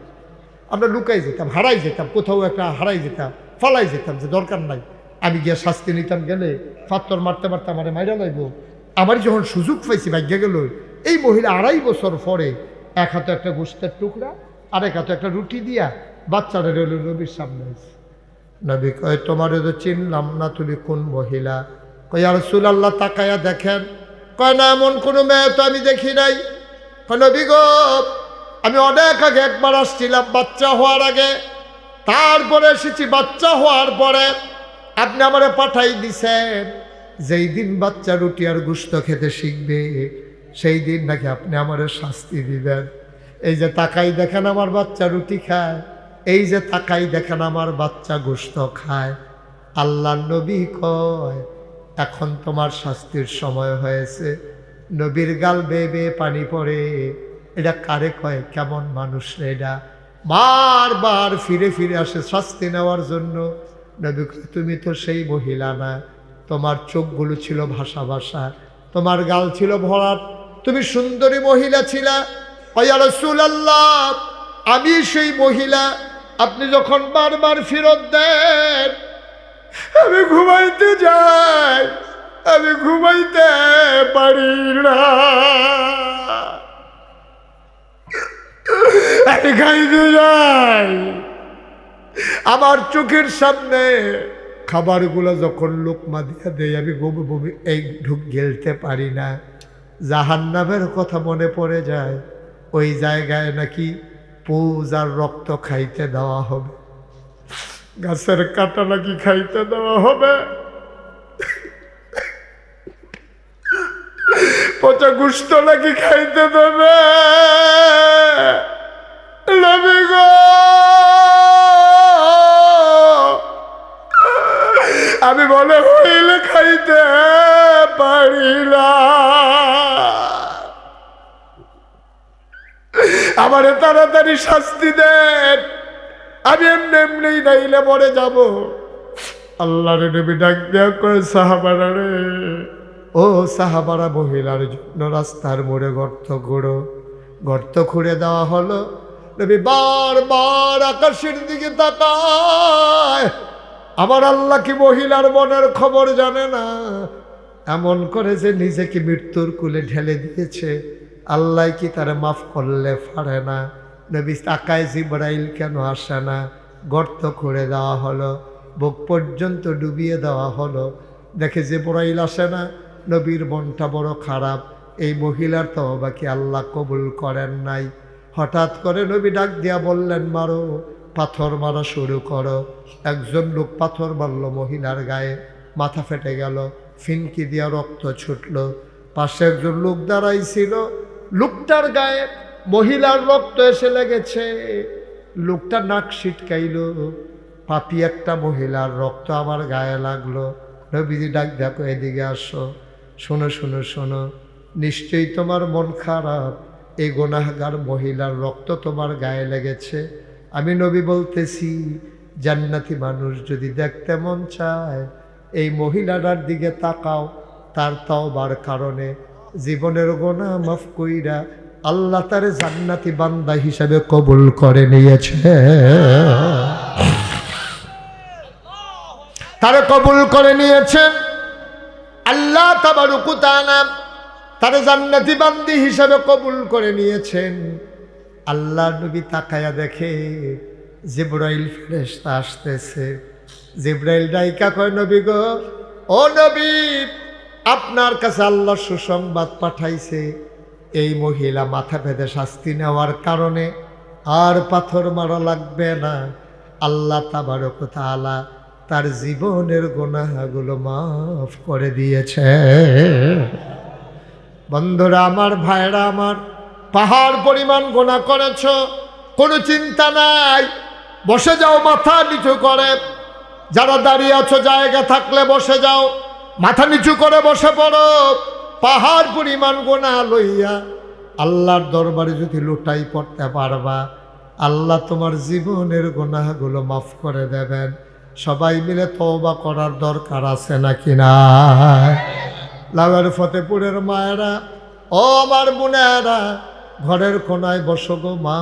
আমরা লুকাই যেতাম, হারাই যেতাম, কোথাও একটা হারাই যেতাম, ফালাই যেতাম, যে দরকার নাই, আমি গিয়ে শাস্তি নিতাম। গেলে ফাত্তর মারতে মারতে আমার মাইরা লাগবো। আমার যখন সুযোগ পাইছি ভাগ্যে গেল, এই মহিলা 2.5 বছর পরে এক হাতে একটা গোশতের টুকরা আর এক হাতে একটা রুটি দিয়া বাচ্চাটা রইল নবীর সামনে। নবী কয়, তোমারে তো চিনলাম না, তুমি কোন মহিলা? কয়, ইয়া রাসূলুল্লাহ তাকায়া দেখেন। কয়, না এমন কোনো মেয়ে তো আমি দেখি নাই। কয়, নবী গো, আমি অনেক আগে একবার আসছিলাম বাচ্চা হওয়ার আগে, তারপরে এসেছি বাচ্চা হওয়ার পরে। আপনি আমারে পাঠাই দিছেন, যেই দিন বাচ্চা রুটি আর গোশত খেতে শিখবে সেই দিন নাকি আপনি আমারে শাস্তি দিবেন। এই যে তাকাই দেখেন আমার বাচ্চা রুটি খায়, এই যে তাকাই দেখেন আমার বাচ্চা গোশত খায়। আল্লাহর নবী কয়, এখন তোমার শাস্তির সময় হয়েছে। নবীর গাল বেয়ে বেয়ে পানি পড়ে। এটা কারে কয়? কেমন মানুষ রে এটা? বারবার ফিরে ফিরে আসে শাস্তি নেওয়ার জন্য। নবী কয়, তুমি তো সেই মহিলা না, তোমার চোখগুলো ছিল ভাষা ভাষা, তোমার গাল ছিল ভরাট, তুমি সুন্দরী মহিলা ছিলা। ইয়া রাসূলুল্লাহ, আমি সেই মহিলা। আপনি যখন বারবার ফেরত দেন, আমি ঘুমাইতে যাই, আমি ঘুমাইতে পারি না, আমি খাইতে যাই। আমার চোখের সামনে খাবারগুলো যখন লোকমা দিয়া দেয়, আমি বমি বমি এই ঢুক গেলতে পারি না। জাহান্নামের কথা মনে পড়ে যায়। ওই জায়গায় নাকি পূজার রক্ত খাইতে দেওয়া হবে, গাছের কাটা নাকি খাইতে দেওয়া হবে, পচা গোশত নাকি খাইতে দেবে। নবী গো, আমি মনে হইলে খাইতে পারি না, আমারে তাড়াতাড়ি শাস্তি দেন, আমি এমনি এমনি নাইলে মরে যাব। আল্লাহর নবী ডাক দেয়া কয়, সাহাবারা রে, ও সাহাবারা, মহিলার জন্য রাস্তার মোড়ে গর্ত খুঁড়ো। গর্ত খুঁড়ে দেওয়া হলো। নবী বারবার আকাশের দিকে তাকায়। আমার আল্লাহ কি মহিলার মনের খবর জানে না? এমন করে যে নিজেকে মৃত্যুর কুলে ঢেলে দিয়েছে, আল্লাহ কি তারা মাফ করলে পারে না? নবী তাকায়, জিবরাইল কেন আসে না? গর্ত খুঁড়ে দেওয়া হলো, বুক পর্যন্ত ডুবিয়ে দেওয়া হলো। দেখে জিবরাইল আসে না। নবীর মনটা বড় খারাপ, এই মহিলার তওবা কি আল্লাহ কবুল করেন নাই? হঠাৎ করে নবী ডাক দিয়া বললেন, মারো, পাথর মারা শুরু করো। একজন লোক পাথর মারল মহিলার গায়ে, মাথা ফেটে গেল, ফিনকি দিয়া রক্ত ছুটল। পাশে একজন লোক দাঁড়াইছিল, লোকটার গায়ে মহিলার রক্ত এসে লেগেছে। লোকটা নাক ছিটকাইল, পাপি একটা মহিলার রক্ত আমার গায়ে লাগলো। নবীজি ডাক দেখো, এদিকে আসো, শোনো শোনো শোনো, নিশ্চয়ই তোমার মন খারাপ, এই গুনাহগার মহিলার রক্ত তোমার গায়ে লেগেছে। আমি নবী বলতেছি জান্নাতি মানুষ যদি দেখতে মন চায় এই মহিলাটার দিকে তাকাও, তার তওবার কারণে জীবনের গুনাহ মাফ কইরা আল্লাহ তার জান্নাতি বান্দা হিসাবে কবুল করে নিয়েছে, তারে কবুল করে নিয়েছেন আল্লাহ তাবারক ওয়া তাআলা, তারে জান্নাতি বান্দি হিসাবে কবুল করে নিয়েছেন। আল্লাহ নবী তাকায়া দেখে জিবরাইল ফেরেশতা আসতেছে। জিবরাইল ডাইকা কয়, নবী গো, ও নবী, আপনার কাছে আল্লাহ সুসংবাদ পাঠাইছে এই মহিলা মাথা বেঁধে শাস্তি নেওয়ার কারণে আর পাথর মারা লাগবে না। আল্লাহ তাবারক ওয়া তাআলা তার জীবনের গুনাহগুলো মাফ করে দিয়েছে। বন্ধুরা আমার, ভাইরা আমার, পাহাড় পরিমাণ গুনাহ করেছ, কোনো চিন্তা নাই, বসে যাও মাথা নিচু করে। যারা দাঁড়িয়ে আছো জায়গা থাকলে বসে যাও, মাথা নিচু করে বসে পড়ো। পাহাড় পরিমাণ গুনাহ লইয়া আল্লাহর দরবারে যদি লুটাই পড়তে পারবা, আল্লাহ তোমার জীবনের গুনাহগুলো মাফ করে দেবেন। সবাই মিলে তওবা করার দরকার আছে নাকি না? লাগার ফতেপুরের মায়েরা, ও আমার বোনেরা, ঘরের কোনায় বসো গো মা,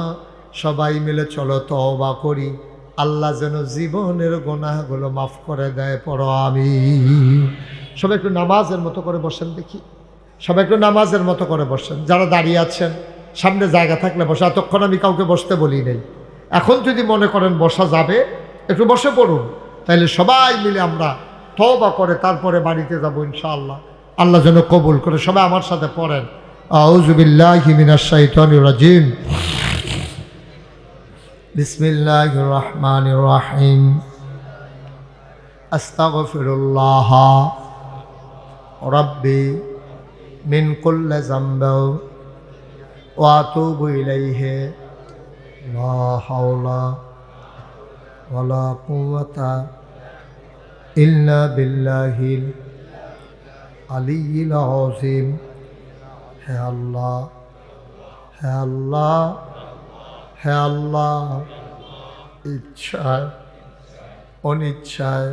সবাই মিলে চলো তওবা করি, আল্লাহ যেন জীবনের গুনাহগুলো মাফ করে দেয়। পড়ো আমিন। সবাই একটু নামাজের মতো করে বসেন দেখি, সবাই একটু নামাজের মতো করে বসেন। যারা দাঁড়িয়ে আছেন সামনে জায়গা থাকলে বসে, এতক্ষণ আমি কাউকে বসতে বলি নেই। এখন যদি মনে করেন বসা যাবে, একটু বসে পড়ুন, তাইলে সবাই মিলে আমরা তওবা করে তারপরে বাড়িতে যাবো ইনশাআল্লাহ। আল্লাহ যেন কবুল করে। সবাই আমার সাথে পড়েন, আউযু বিল্লাহি মিনাশ শাইতানির রাজিম, বিসমিল্লাহির রহমানির রহিম, আস্তাগফিরুল্লাহ রাব্বি মিন কুল্লি যামবিন ওয়া আতুবু ইলাইহি, লা হাওলা ওয়ালা কুওয়াতা ইল্লা বিল্লাহিল আলিয়্যিল আযীম। হে আল্লাহ, হে আল্লাহ, হে আল্লাহ, ইচ্ছায় অনিচ্ছায়,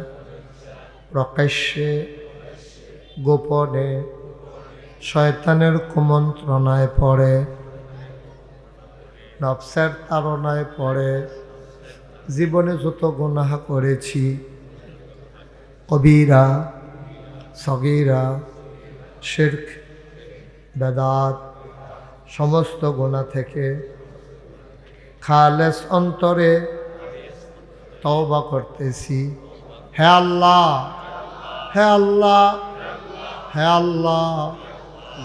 প্রকাশ্যে গোপনে শয়তানের কুমন্ত্রণায় পড়ে, নফসের তাড়নায় পড়ে জীবনে যত গুনাহ করেছি, কবিরা সগীরা, শিরক, বেদাত, সমস্ত গুনাহ থেকে খালেস অন্তরে তওবা করতেছি। হে আল্লাহ, হে আল্লাহ, হে আল্লাহ,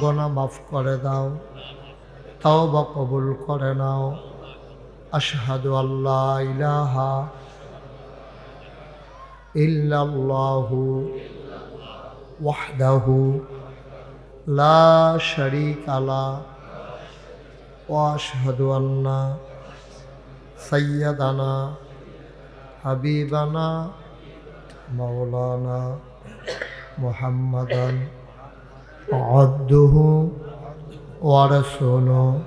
গুনাহ মাফ করে দাও, তওবা কবুল করে নাও। আশহাদু আল্লা ইলাহা ইল্লাল্লাহু ওয়াহদাহু লা শারীকা লাহু ওয়া আশহাদু আন্না সাইয়্যিদানা হাবিবানা মাওলানা মুহাম্মাদান আবদুহু ওয়া রাসূলুহু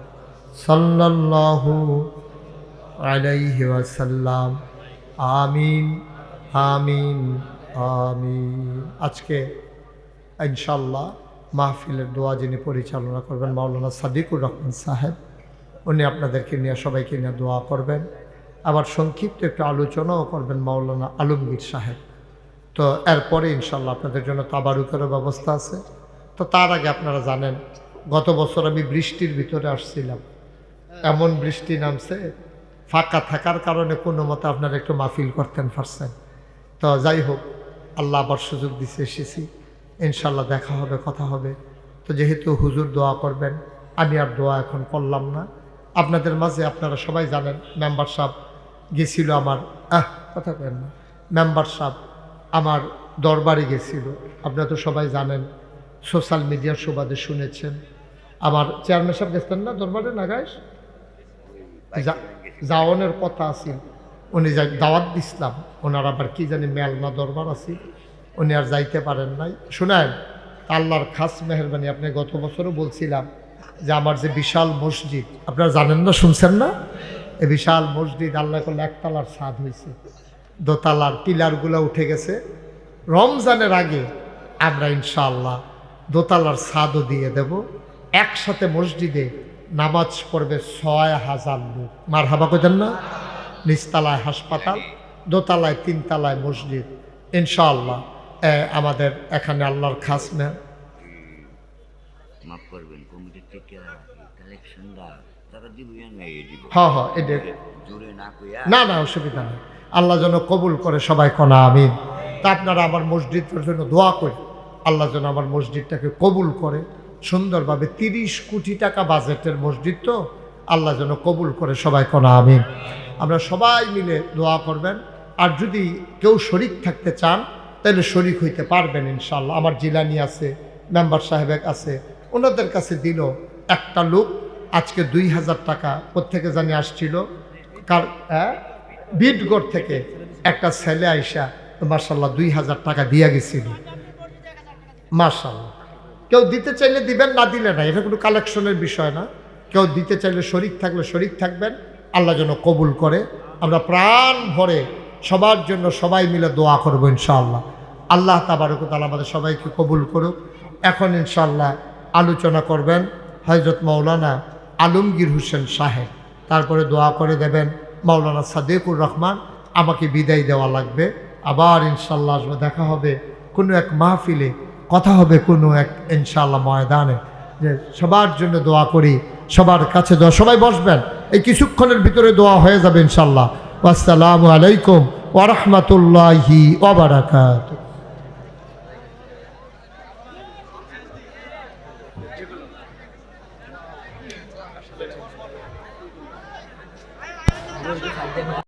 সাল্লাল্লাহু আলাইহি ওয়াসাল্লাম। আমিন, আমিন, আমিন। আজকে ইনশাআল্লাহ মাহফিলের দোয়া যিনি পরিচালনা করবেন মাওলানা সাদিকুর রহমান সাহেব, উনি আপনাদেরকে নিয়ে সবাইকে নিয়ে দোয়া করবেন। আবার সংক্ষিপ্ত একটু আলোচনাও করবেন মাওলানা আলমগীর সাহেব। তো এরপরে ইনশাআল্লাহ আপনাদের জন্য তাবারুকেরও ব্যবস্থা আছে। তো তার আগে আপনারা জানেন গত বছর আমি বৃষ্টির ভিতরে আসছিলাম, এমন বৃষ্টি নামছে, ফাঁকা থাকার কারণে কোনো মতে আপনারা একটু মাহফিল করতেন পারছেন। তো যাই হোক, আল্লাহ আবার সুযোগ দিতে এসেছি, ইনশাল্লাহ দেখা হবে, কথা হবে। তো যেহেতু হুজুর দোয়া করবেন, আমি আর দোয়া এখন করলাম না। আপনাদের মাঝে আপনারা সবাই জানেন মেম্বার সাহেব গেছিল আমার, কথা কেন না, মেম্বার সাহেব আমার দরবারে গেছিল। আপনারা তো সবাই জানেন, সোশ্যাল মিডিয়ার সুবাদে শুনেছেন। আমার চেয়ারম্যান সাহেব গেছেন না দরবারে, না গাইস যাওয়ানের কথা আছে, উনি দাওয়াত দিছিলাম, ওনার আবার কি জানি মেলনা দরবার আছে, উনি আর যাইতে পারেন নাই। শুনেন, আল্লাহর খাস মেহরবানি, আপনি গত বছরও বলছিলাম যে আমার যে বিশাল মসজিদ, আপনারা জানেন না, শুনছেন না, এই বিশাল মসজিদ আল্লাহ করলে একতলার ছাদ হয়েছে, দোতলার পিলারগুলো উঠে গেছে। রমজানের আগে আমরা ইনশাআল্লাহ দোতলার ছাদও দিয়ে দেব। একসাথে মসজিদে নামাজ পড়বে 6000 লোক। মারহাবা কইতেন না? নিচতলায় হাসপাতাল, দোতলায় 3 তলায় মসজিদ ইনশাআল্লাহ। আমাদের এখানে আল্লাহর খাস মেহমান, মাফ করবেন কমিটির থেকে কালেকশনটা তারা দিবেন না, এই দিব হ্যাঁ হ্যাঁ, এটা জোরে না কইয়া না না অসুবিধা নেই। আল্লাহ যেন কবুল করে, সবাই কোনা আমিন। তা আপনারা আমার মসজিদের জন্য দোয়া করে আল্লাহ যেন আমার মসজিদটাকে কবুল করে সুন্দরভাবে। 30 কোটি টাকা বাজেটের মসজিদ, তো আল্লাহ যেন কবুল করে, সবাই কোনা আমিন। আমরা সবাই মিলে দোয়া করবেন। আর যদি কেউ শরিক থাকতে চান তাহলে শরিক হইতে পারবেন ইনশাআল্লাহ। আমার জিলানি আছে, মেম্বার সাহেব আছে, ওনাদের কাছে দিল। একটা লোক আজকে 2000 টাকা কোত্থেকে জানি আসছিল, কার বিটগড় থেকে একটা ছেলে আইসা মার্শাল্লাহ 2000 টাকা দিয়া গেছিল। মার্শাল্লাহ, কেউ দিতে চাইলে দিবেন, না দিলে না, এটা কোনো কালেকশনের বিষয় না। কেউ দিতে চাইলে শরিক থাকলে শরিক থাকবেন, আল্লাহ যেন কবুল করে। আমরা প্রাণ ভরে সবার জন্য সবাই মিলে দোয়া করবো ইনশাআল্লাহ। আল্লাহ তাবারক ওয়া তাআলা আমাদের সবাইকে কবুল করুক। এখন ইনশাআল্লাহ আলোচনা করবেন হযরত মাওলানা আলমগীর হোসেন সাহেব, তারপরে দোয়া করে দেবেন মাওলানা সাদেকুর রহমান। আমাকে বিদায় দেওয়া লাগবে, আবার ইনশাআল্লাহ আসবো, দেখা হবে কোনো এক মাহফিলে, কথা হবে কোনো এক ইনশাআল্লাহ ময়দানে। যে সবার জন্য দোয়া করি, সবার কাছে দোয়া। সবাই বসবেন, এই কিছুক্ষণের ভিতরে দোয়া হয়ে যাবে ইনশাআল্লাহ। আসসালামু আলাইকুম ওয়া রাহমাতুল্লাহি ওয়া বারাকাতুহু।